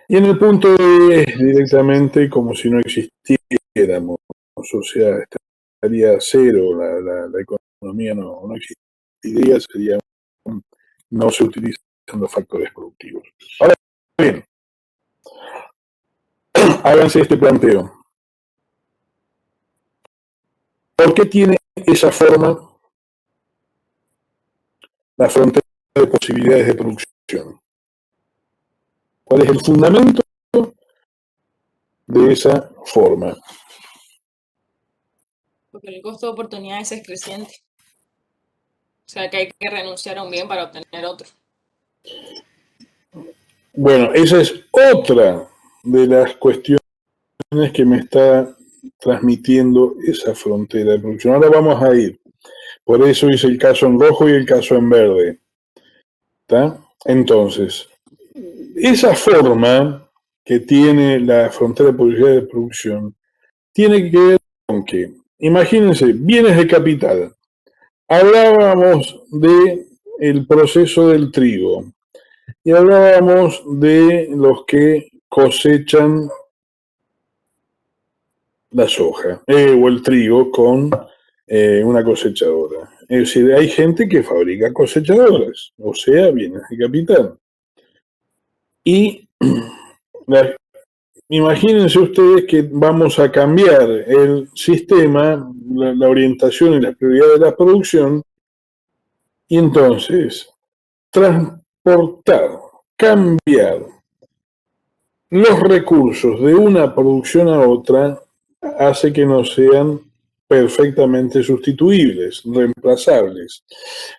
Y en el punto D es directamente como si no existiéramos, o sea, estaría cero, la economía no existiría, sería no se utilizan los factores productivos. Ahora bien, háganse este planteo. ¿Por qué tiene esa forma la frontera de posibilidades de producción? ¿Cuál es el fundamento de esa forma? Porque el costo de oportunidades es creciente. O sea que hay que renunciar a un bien para obtener otro. Bueno, esa es otra de las cuestiones que me está transmitiendo esa frontera de producción. Ahora vamos a ir. Por eso hice el caso en rojo y el caso en verde. ¿Está? Entonces, esa forma que tiene la frontera de posibilidades de producción tiene que ver con que, imagínense, bienes de capital. Hablábamos de el proceso del trigo y hablábamos de los que cosechan la soja o el trigo con una cosechadora. Es decir, hay gente que fabrica cosechadoras, o sea, bienes de capital. Y imagínense ustedes que vamos a cambiar el sistema, la orientación y las prioridades de la producción, y entonces transportar, cambiar los recursos de una producción a otra hace que no sean perfectamente sustituibles, reemplazables.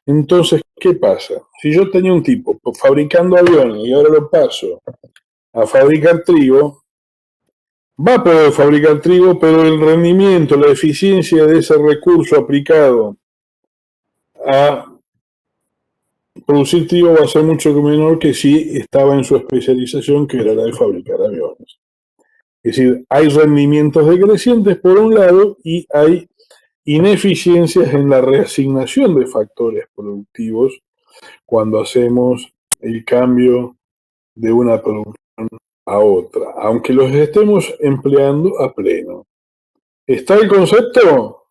Entonces, ¿qué pasa? Si yo tenía un tipo fabricando aviones y ahora lo paso a fabricar trigo, va a poder fabricar trigo, pero el rendimiento, la eficiencia de ese recurso aplicado a producir trigo va a ser mucho menor que si estaba en su especialización, que era la de fabricar aviones. Es decir, hay rendimientos decrecientes por un lado y hay ineficiencias en la reasignación de factores productivos cuando hacemos el cambio de una producción a otra, aunque los estemos empleando a pleno. ¿Está el concepto?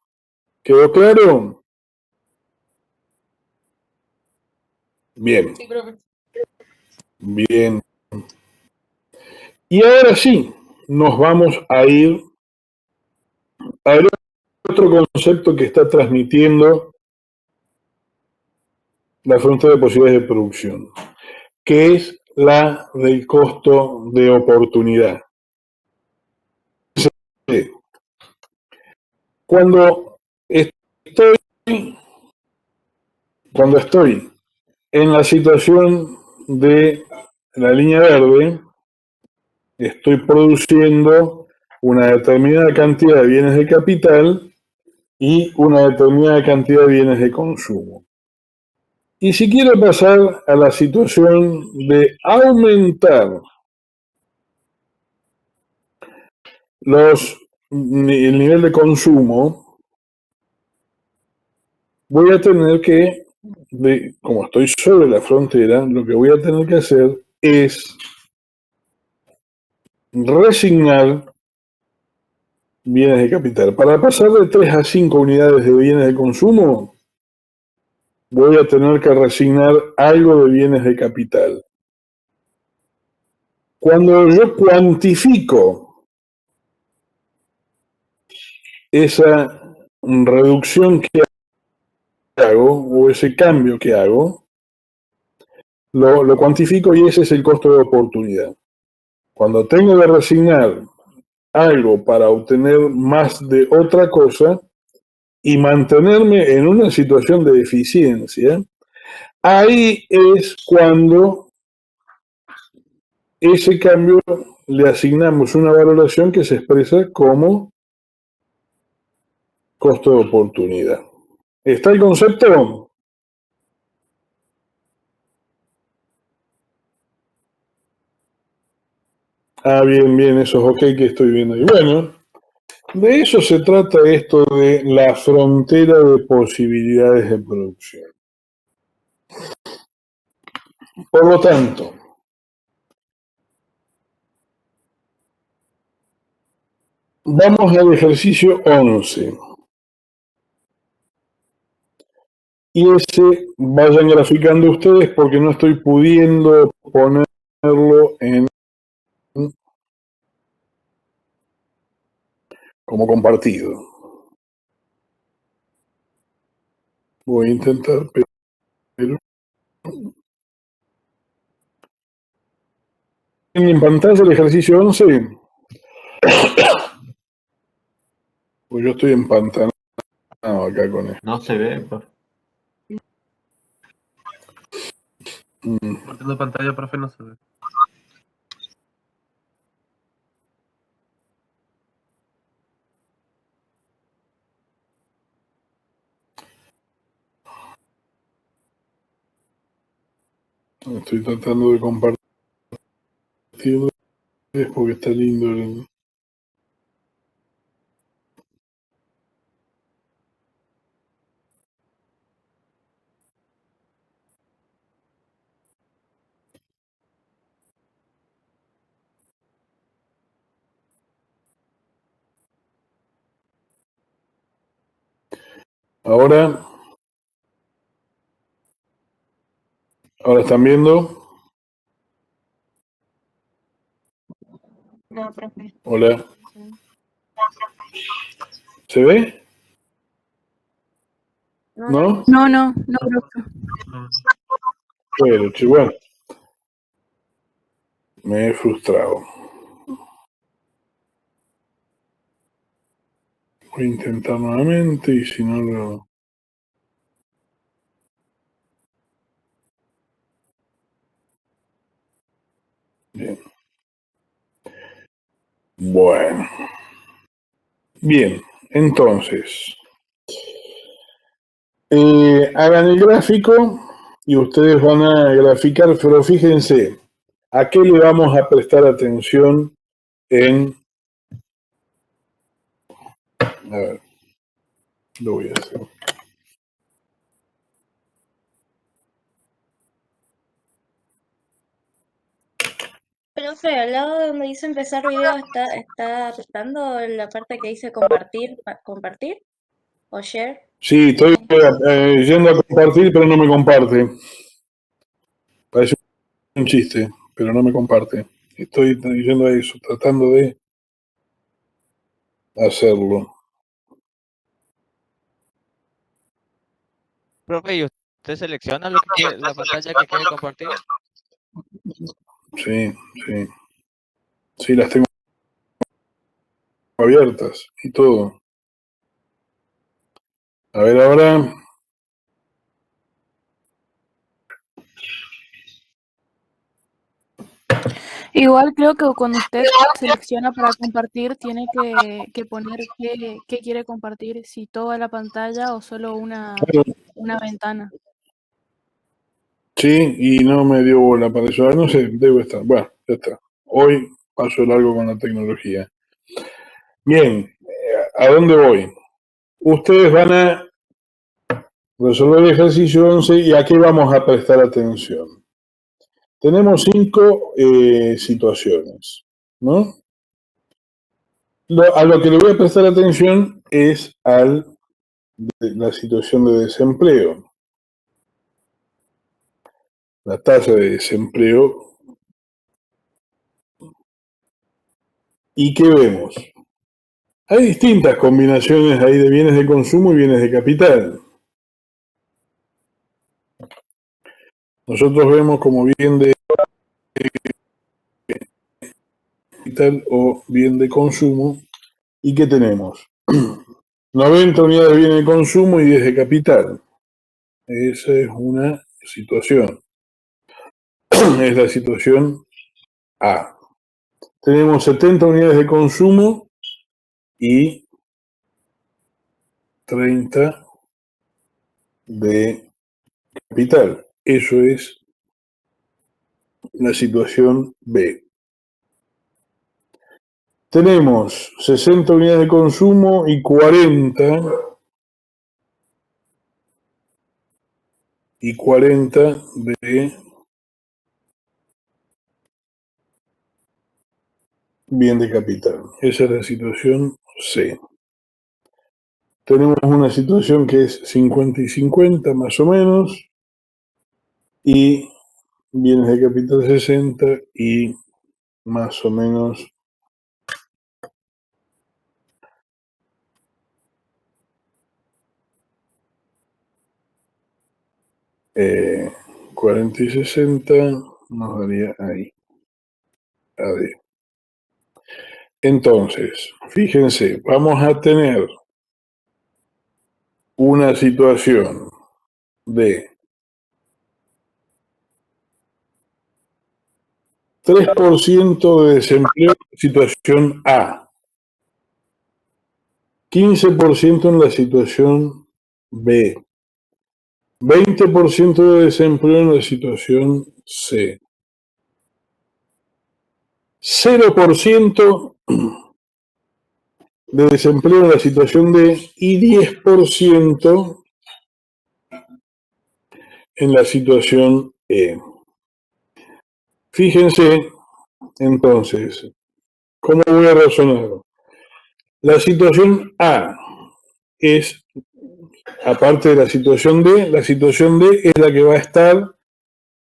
¿Quedó claro? Bien. Sí, profe. Bien. Y ahora sí, nos vamos a ir a ver otro concepto que está transmitiendo la frontera de posibilidades de producción, que es la del costo de oportunidad. Cuando estoy en la situación de la línea verde, estoy produciendo una determinada cantidad de bienes de capital y una determinada cantidad de bienes de consumo. Y si quiero pasar a la situación de aumentar el nivel de consumo, voy a tener que, como estoy sobre la frontera, lo que voy a tener que hacer es resignar Bienes de capital. Para pasar de 3 a 5 unidades de bienes de consumo, voy a tener que resignar algo de bienes de capital. Cuando yo cuantifico esa reducción que hago o ese cambio que hago, lo cuantifico y ese es el costo de oportunidad. Cuando tengo que resignar algo para obtener más de otra cosa y mantenerme en una situación de eficiencia, ahí es cuando ese cambio le asignamos una valoración que se expresa como costo de oportunidad. ¿Está el concepto? Ah, bien, bien, eso es ok que estoy viendo. Y bueno, de eso se trata esto de la frontera de posibilidades de producción. Por lo tanto, vamos al ejercicio 11. Y ese vayan graficando ustedes porque no estoy pudiendo ponerlo en como compartido. Voy a intentar, pero en pantalla el ejercicio 11, pues yo estoy empantanado acá con esto. No se ve, profe. Compartiendo pantalla, profe, no se ve. Estoy tratando de compartirlo porque está lindo el... Ahora están viendo. No, profe. Hola. ¿Se ve? ¿No? No, profe. Pero, bueno, me he frustrado. Voy a intentar nuevamente y si no lo... Bien. Bueno. Bien, entonces, hagan el gráfico y ustedes van a graficar, pero fíjense, ¿a qué le vamos a prestar atención en... A ver, lo voy a hacer. Profe, al lado de donde dice empezar video, ¿está apretando la parte que dice compartir o share? Sí, estoy yendo a compartir, pero no me comparte. Parece un chiste, pero no me comparte. Estoy yendo a eso, tratando de hacerlo. Profe, ¿y usted selecciona lo que la pantalla que quiere compartir? Sí, sí. Sí, las tengo abiertas y todo. A ver ahora. Igual creo que cuando usted selecciona para compartir, tiene que poner qué quiere compartir, si toda la pantalla o solo una ventana. Sí, y no me dio bola para eso. No sé, debo estar. Bueno, ya está. Hoy paso largo con la tecnología. Bien, ¿a dónde voy? Ustedes van a resolver el ejercicio 11 y a qué vamos a prestar atención. Tenemos 5 situaciones, ¿no? A lo que le voy a prestar atención es a la situación de desempleo. La tasa de desempleo. ¿Y qué vemos? Hay distintas combinaciones ahí de bienes de consumo y bienes de capital. Nosotros vemos como bien de capital o bien de consumo. ¿Y qué tenemos? 90 unidades de bienes de consumo y 10 de capital. Esa es una situación. Es la situación A. Tenemos 70 unidades de consumo y 30 de capital. Eso es la situación B. Tenemos 60 unidades de consumo y 40 de bien de capital. Esa es la situación C. Tenemos una situación que es 50 y 50 más o menos, y bienes de capital 60 y más o menos 40 y 60 nos daría ahí. A ver. Entonces, fíjense, vamos a tener una situación de 3% de desempleo, situación A. 15% en la situación B. 20% de desempleo en la situación C. 0% de desempleo en la situación D y 10% en la situación E. Fíjense, entonces, ¿cómo voy a razonar? La situación A es, aparte de la situación D es la que va a estar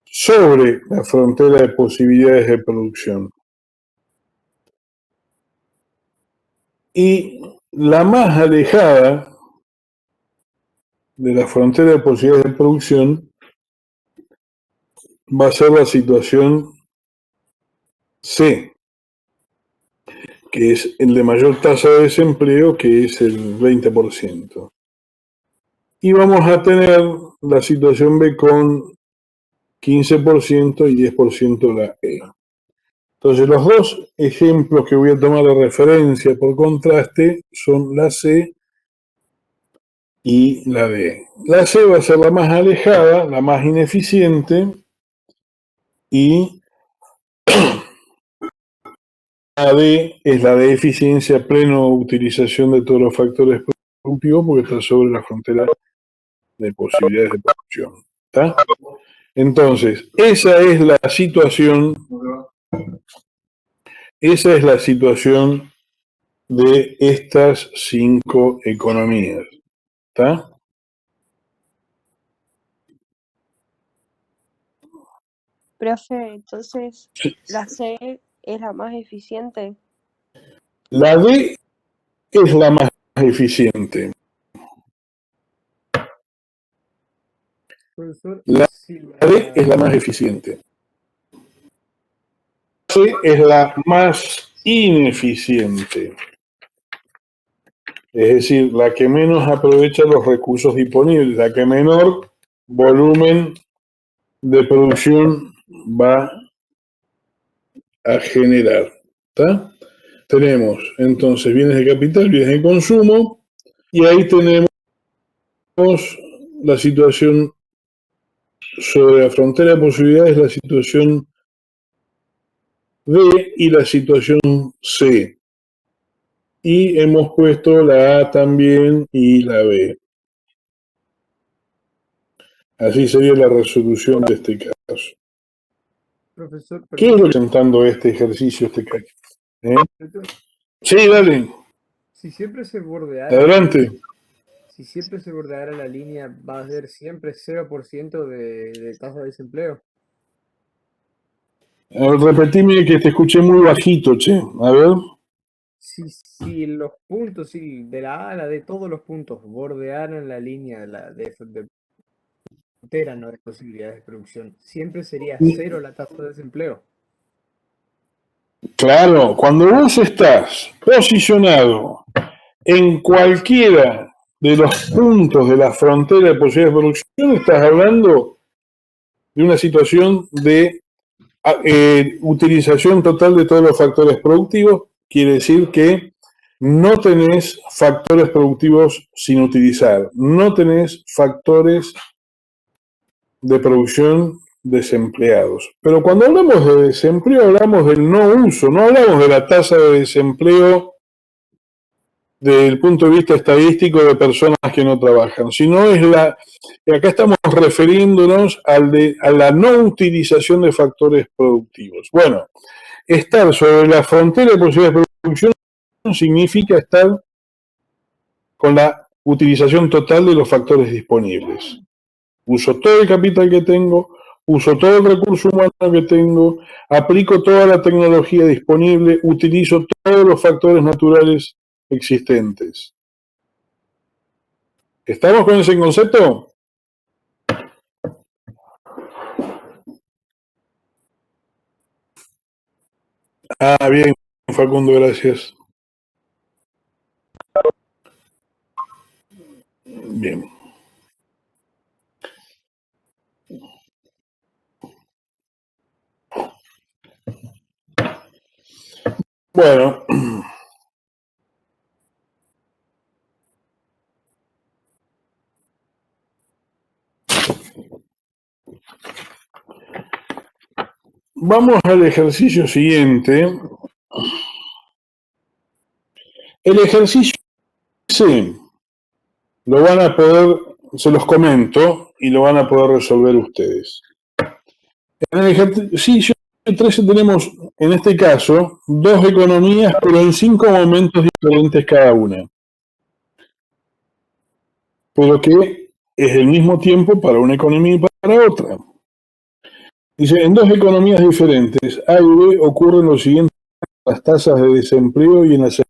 sobre la frontera de posibilidades de producción. Y la más alejada de la frontera de posibilidades de producción va a ser la situación C, que es el de mayor tasa de desempleo, que es el 20%. Y vamos a tener la situación B con 15% y 10% la E. Entonces, los dos ejemplos que voy a tomar de referencia por contraste son la C y la D. La C va a ser la más alejada, la más ineficiente, y la D es la de eficiencia, pleno utilización de todos los factores productivos, porque está sobre la frontera de posibilidades de producción. ¿Está? Entonces, esa es la situación de estas 5 economías. ¿Está? Profe, entonces, ¿la C es la más eficiente? La D es la más eficiente. Profesor, La D es la más eficiente. La C es la más ineficiente. Es decir, la que menos aprovecha los recursos disponibles, la que menor volumen de producción va a generar. ¿Está? Tenemos entonces bienes de capital, bienes de consumo, y ahí tenemos la situación sobre la frontera de posibilidades, la situación D y la situación C. Y hemos puesto la A también y la B. Así sería la resolución de este caso. Profesor, ¿Qué es lo que está presentando este ejercicio, este caso? Sí, dale, Si siempre se bordeara, adelante. si siempre se bordeara la línea, va a ser siempre 0% de tasa de desempleo. A ver, repetime que te escuché muy bajito, che. A ver. Si los puntos, si de la A a la D, todos los puntos bordearan la línea de frontera, no de posibilidades de producción, siempre sería 0 la tasa de desempleo. Claro, cuando vos estás posicionado en cualquiera de los puntos de la frontera de posibilidades de producción, estás hablando de una situación de utilización total de todos los factores productivos. Quiere decir que no tenés factores productivos sin utilizar, no tenés factores de producción desempleados. Pero cuando hablamos de desempleo, hablamos del no uso, no hablamos de la tasa de desempleo desde el punto de vista estadístico de personas que no trabajan, sino es acá estamos refiriéndonos a la no utilización de factores productivos. Bueno, estar sobre la frontera de posibilidades de producción significa estar con la utilización total de los factores disponibles. Uso todo el capital que tengo, uso todo el recurso humano que tengo, aplico toda la tecnología disponible, utilizo todos los factores naturales existentes. ¿Estamos con ese concepto? Ah, bien, Facundo, gracias. Bien. Bueno. Vamos al ejercicio siguiente. El ejercicio C lo van a poder, se los comento, y lo van a poder resolver ustedes. En el ejercicio 13 tenemos, en este caso, dos economías, pero en 5 momentos diferentes cada una. Pero que es el mismo tiempo para una economía y para otra. Dice, en dos economías diferentes, A y B, ocurren lo siguiente en las tasas de desempleo y en las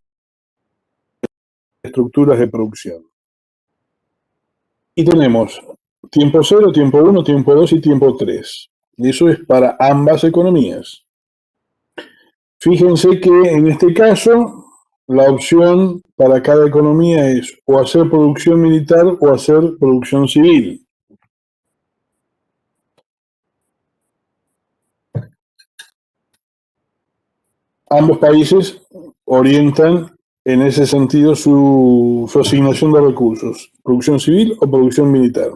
estructuras de producción. Y tenemos tiempo 0, tiempo 1, tiempo 2 y tiempo 3. Y eso es para ambas economías. Fíjense que en este caso, la opción para cada economía es o hacer producción militar o hacer producción civil. Ambos países orientan en ese sentido su asignación de recursos, producción civil o producción militar.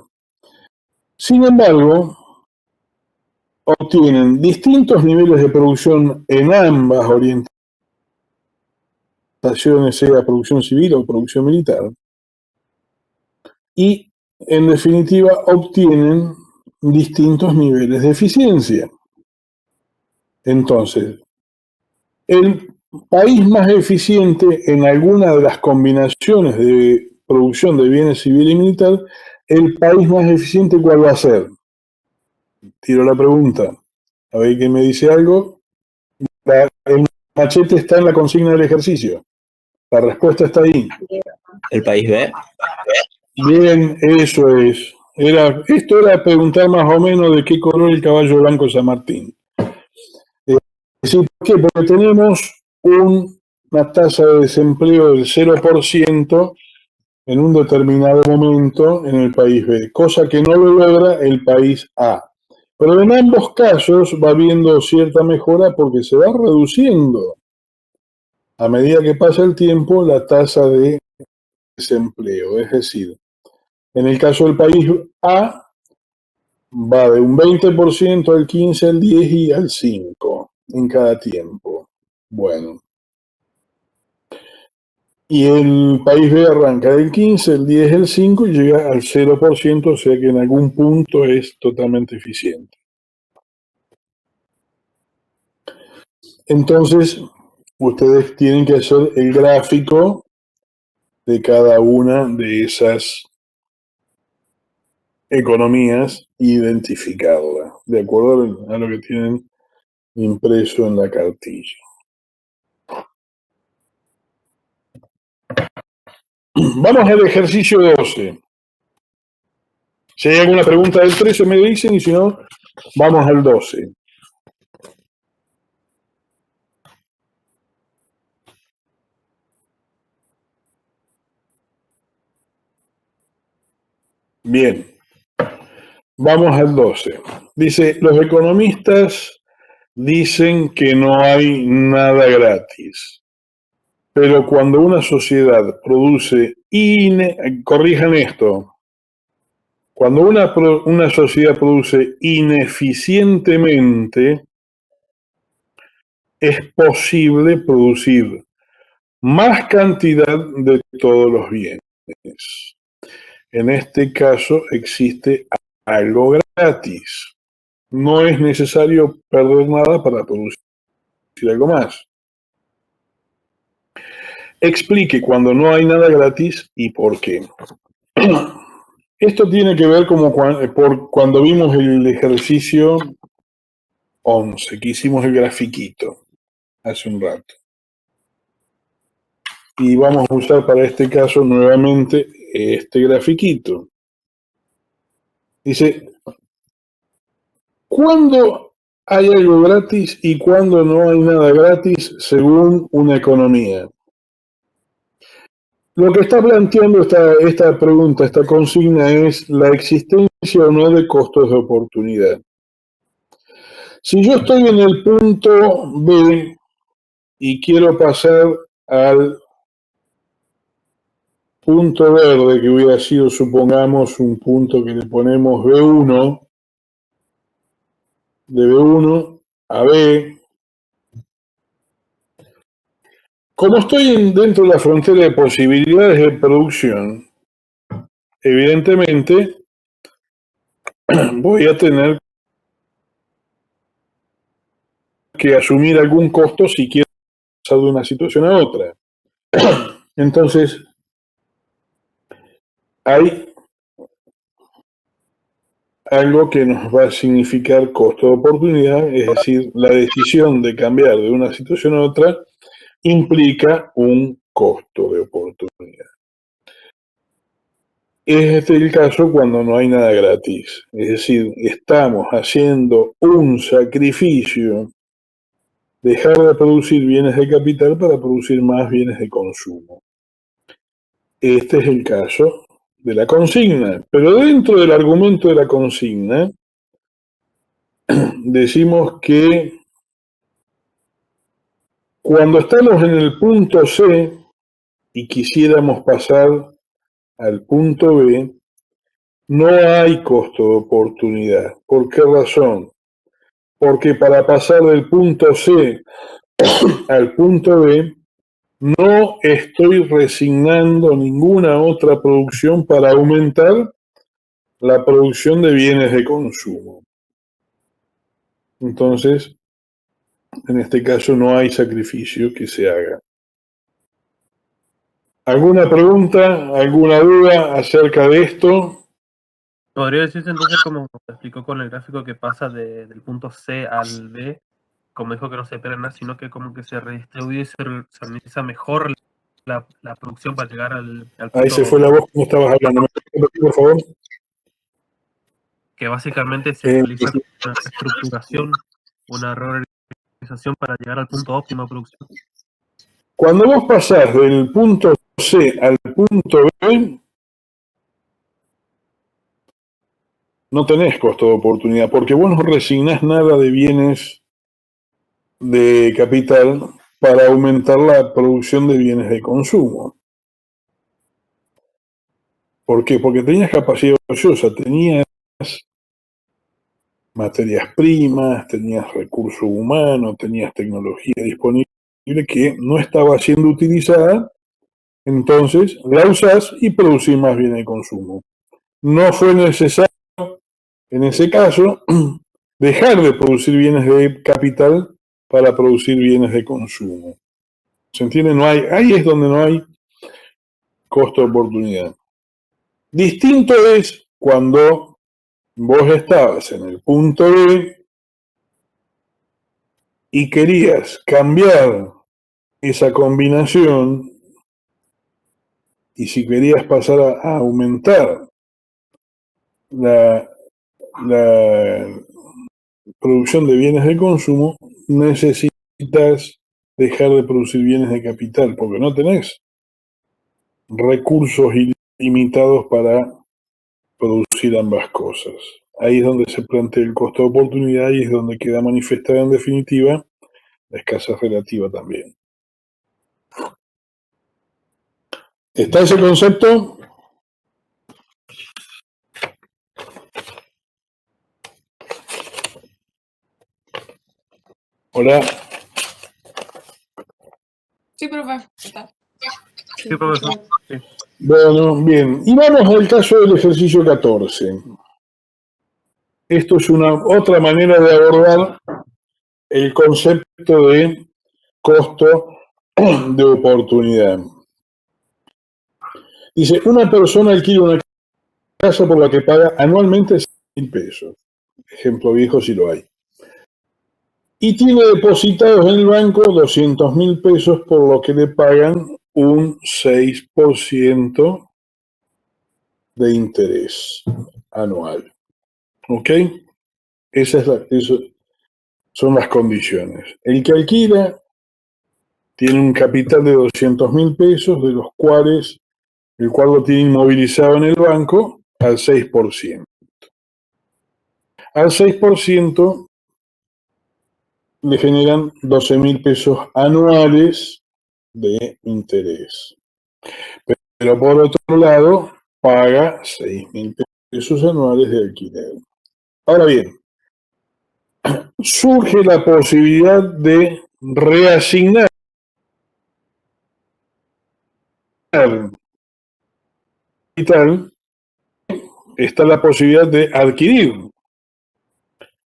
Sin embargo, obtienen distintos niveles de producción en ambas orientaciones, sea producción civil o producción militar, y en definitiva obtienen distintos niveles de eficiencia. Entonces, el país más eficiente en alguna de las combinaciones de producción de bienes civil y militar, el país más eficiente, ¿cuál va a ser? Tiro la pregunta. A ver quién me dice algo. El machete está en la consigna del ejercicio. La respuesta está ahí. ¿El país B? Bien, eso es. Esto era preguntar más o menos de qué color el caballo blanco San Martín. ¿Por qué? Porque tenemos una tasa de desempleo del 0% en un determinado momento en el país B, cosa que no lo logra el país A. Pero en ambos casos va habiendo cierta mejora porque se va reduciendo a medida que pasa el tiempo la tasa de desempleo. Es decir, en el caso del país A va de un 20% al 15%, al 10% y al 5% en cada tiempo. Bueno. Y el país B arranca del 15%, el 10%, el 5% y llega al 0%, o sea que en algún punto es totalmente eficiente. Entonces, ustedes tienen que hacer el gráfico de cada una de esas economías e identificarla, de acuerdo a lo que tienen impreso en la cartilla. Vamos al ejercicio 12. Si hay alguna pregunta del 13 me dicen, y si no, vamos al 12. Bien, vamos al 12. Dice, los economistas dicen que no hay nada gratis, pero cuando una sociedad produce, corrijan esto, cuando una sociedad produce ineficientemente, es posible producir más cantidad de todos los bienes. En este caso existe algo gratis. No es necesario perder nada para producir algo más. Explique cuando no hay nada gratis y por qué. Esto tiene que ver como cuando vimos el ejercicio 11, que hicimos el grafiquito hace un rato. Y vamos a usar para este caso nuevamente este grafiquito. Dice, ¿cuándo hay algo gratis y cuándo no hay nada gratis según una economía? Lo que está planteando esta pregunta, esta consigna, es la existencia o no de costos de oportunidad. Si yo estoy en el punto B y quiero pasar al punto verde, que hubiera sido, supongamos, un punto que le ponemos B1, de B1 a B, como estoy dentro de la frontera de posibilidades de producción, evidentemente voy a tener que asumir algún costo si quiero pasar de una situación a otra. Entonces, hay algo que nos va a significar costo de oportunidad, es decir, la decisión de cambiar de una situación a otra implica un costo de oportunidad. Este es el caso cuando no hay nada gratis, es decir, estamos haciendo un sacrificio, dejar de producir bienes de capital para producir más bienes de consumo. Este es el caso de la consigna, pero dentro del argumento de la consigna decimos que cuando estamos en el punto C y quisiéramos pasar al punto B, no hay costo de oportunidad. ¿Por qué razón? Porque para pasar del punto C al punto B, no estoy resignando ninguna otra producción para aumentar la producción de bienes de consumo. Entonces, en este caso no hay sacrificio que se haga. ¿Alguna pregunta, alguna duda acerca de esto? Podría decirse entonces, como explicó con el gráfico, que pasa del punto C al B, como dijo que no se espera nada, sino que como que se redistribuye y se organiza mejor la producción para llegar al punto. Ahí se fue la voz como estabas hablando. Por favor. Que básicamente se realiza una estructuración, una reorganización para llegar al punto óptimo de producción. Cuando vos pasás del punto C al punto B, no tenés costo de oportunidad, porque vos no resignás nada de bienes de capital para aumentar la producción de bienes de consumo. ¿Por qué? Porque tenías capacidad ociosa, tenías materias primas, tenías recursos humanos, tenías tecnología disponible que no estaba siendo utilizada, entonces la usás y producís más bienes de consumo. No fue necesario, en ese caso, dejar de producir bienes de capital para producir bienes de consumo. ¿Se entiende? No hay, ahí es donde no hay costo de oportunidad. Distinto es cuando vos estabas en el punto B y querías cambiar esa combinación, y si querías pasar a aumentar la producción de bienes de consumo, necesitas dejar de producir bienes de capital, porque no tenés recursos ilimitados para producir ambas cosas. Ahí es donde se plantea el costo de oportunidad y es donde queda manifestada en definitiva la escasez relativa también. ¿Está ese concepto? Hola. Sí, profe. Está. Sí, profesor. Sí. Bueno, bien. Y vamos al caso del ejercicio 14. Esto es una otra manera de abordar el concepto de costo de oportunidad. Dice, una persona alquila una casa por la que paga anualmente 100.000 pesos. Ejemplo viejo si lo hay. Y tiene depositados en el banco 200.000 pesos, por lo que le pagan un 6% de interés anual. ¿Ok? Esas son las condiciones. El que alquila tiene un capital de 200.000 pesos, de los cuales el cual lo tiene inmovilizado en el banco al 6%. Al 6% le generan 12.000 pesos anuales de interés. Pero por otro lado, paga 6.000 pesos anuales de alquiler. Ahora bien, surge la posibilidad de reasignar capital. Está la posibilidad de adquirir,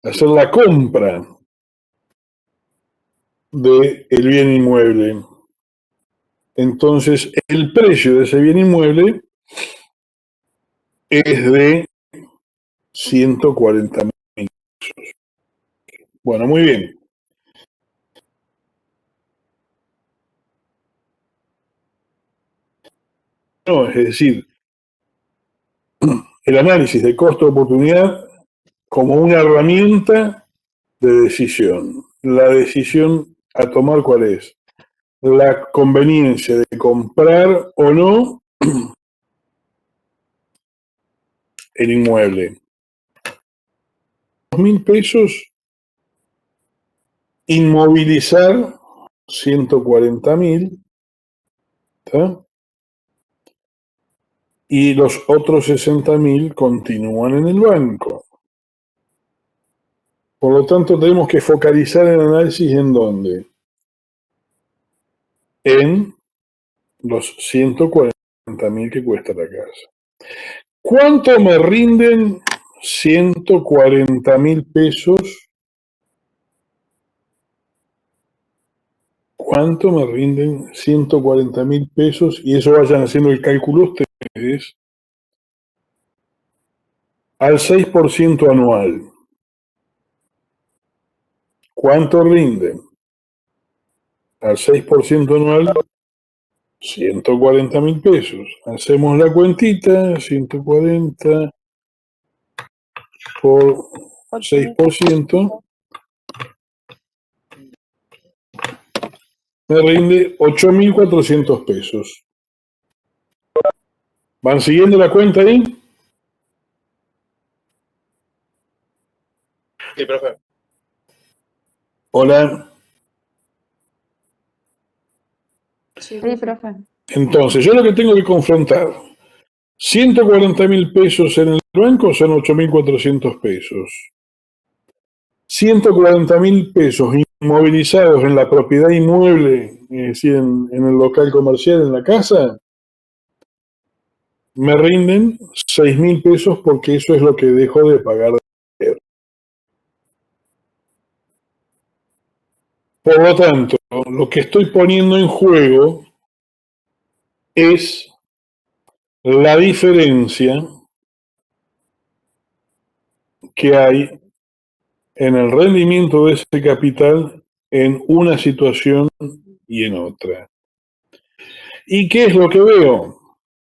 hacer la compra del bien inmueble. Entonces, el precio de ese bien inmueble es de 140.000 pesos. Bueno, muy bien. No, es decir, el análisis de costo de oportunidad como una herramienta de decisión. La decisión a tomar, ¿cuál es? La conveniencia de comprar o no el inmueble. 2.000 pesos, inmovilizar 140.000, ¿está? Y los otros 60.000 continúan en el banco. Por lo tanto, tenemos que focalizar el análisis en dónde. En los 140.000 que cuesta la casa. ¿Cuánto me rinden 140.000 pesos? ¿Cuánto me rinden 140.000 pesos? Y eso vayan haciendo el cálculo ustedes. Al 6% anual. ¿Cuánto rinden? Al 6% anual, 140.000 pesos. Hacemos la cuentita, 140 por 6%, me rinde 8.400 pesos. ¿Van siguiendo la cuenta ahí? Sí, profe. Hola. Sí, profe. Entonces, yo lo que tengo que confrontar, 140.000 pesos en el banco son 8.400 pesos. 140.000 pesos inmovilizados en la propiedad inmueble, es decir, en el local comercial, en la casa, me rinden 6.000 pesos porque eso es lo que dejo de pagar de alquiler. Por lo tanto, lo que estoy poniendo en juego es la diferencia que hay en el rendimiento de ese capital en una situación y en otra. ¿Y qué es lo que veo?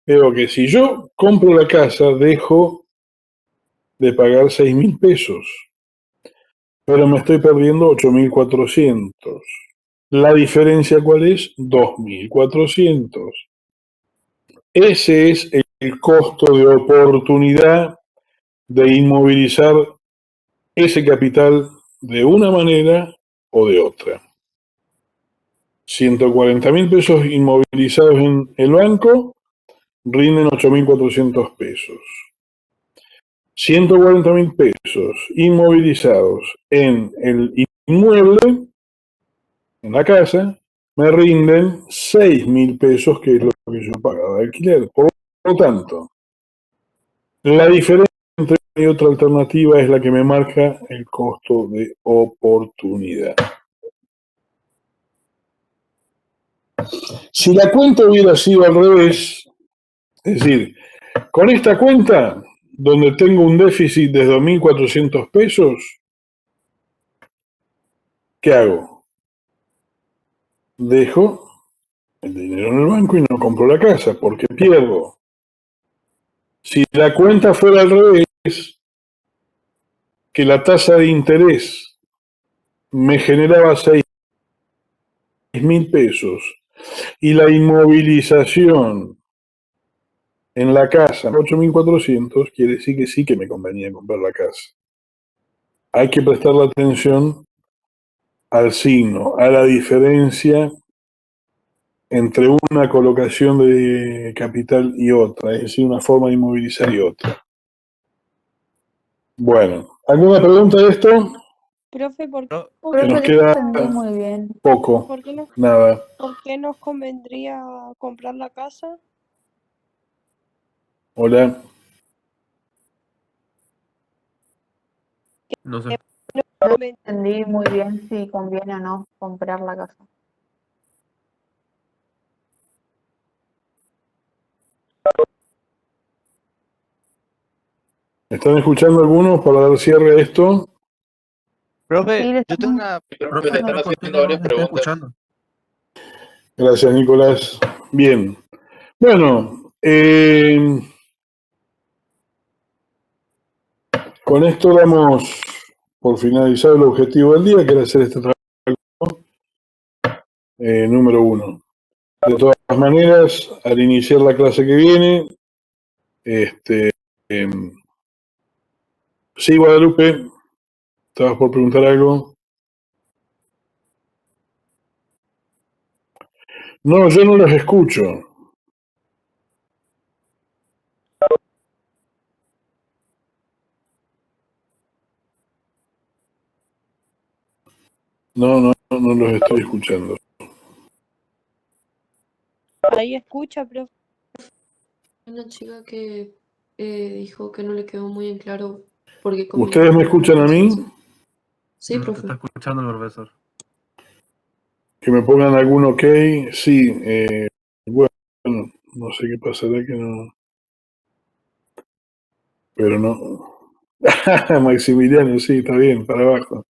Veo que si yo compro la casa, dejo de pagar 6.000 pesos, pero me estoy perdiendo 8.400. ¿La diferencia cuál es? 2.400. Ese es el costo de oportunidad de inmovilizar ese capital de una manera o de otra. 140.000 pesos inmovilizados en el banco rinden 8.400 pesos. 140.000 pesos inmovilizados en el inmueble, en la casa, me rinden 6.000 pesos, que es lo que yo pagaba de alquiler. Por lo tanto, la diferencia entre una y otra alternativa es la que me marca el costo de oportunidad. Si la cuenta hubiera sido al revés, es decir, con esta cuenta, donde tengo un déficit de 2.400 pesos, ¿qué hago? Dejo el dinero en el banco y no compro la casa, porque pierdo. Si la cuenta fuera al revés, que la tasa de interés me generaba 6.000 pesos y la inmovilización en la casa 8.400, quiere decir que sí que me convenía comprar la casa. Hay que prestarle atención al signo, a la diferencia entre una colocación de capital y otra, es decir, una forma de inmovilizar y otra. Bueno, ¿alguna pregunta de esto? Profe, Que nos queda poco, nada. ¿por qué nos convendría comprar la casa? Hola. No sé. No entendí muy bien si conviene o no comprar la casa. ¿Me están escuchando algunos para dar cierre a esto? Profe, yo tengo una... Profe, le están haciendo varias preguntas. Gracias, Nicolás. Bien. Bueno, con esto damos por finalizado el objetivo del día, que era hacer este trabajo número 1. De todas maneras, al iniciar la clase que viene, sí, Guadalupe, estabas por preguntar algo. No, yo no los escucho. No los estoy escuchando. Ahí escucha, profe. Una chica que dijo que no le quedó muy en claro porque ¿Ustedes me escuchan a mí? Sí, No te profe. está escuchando el profesor. Que me pongan algún ok. Sí, bueno, no sé qué pasará que no. Pero no. Maximiliano, sí, está bien, para abajo.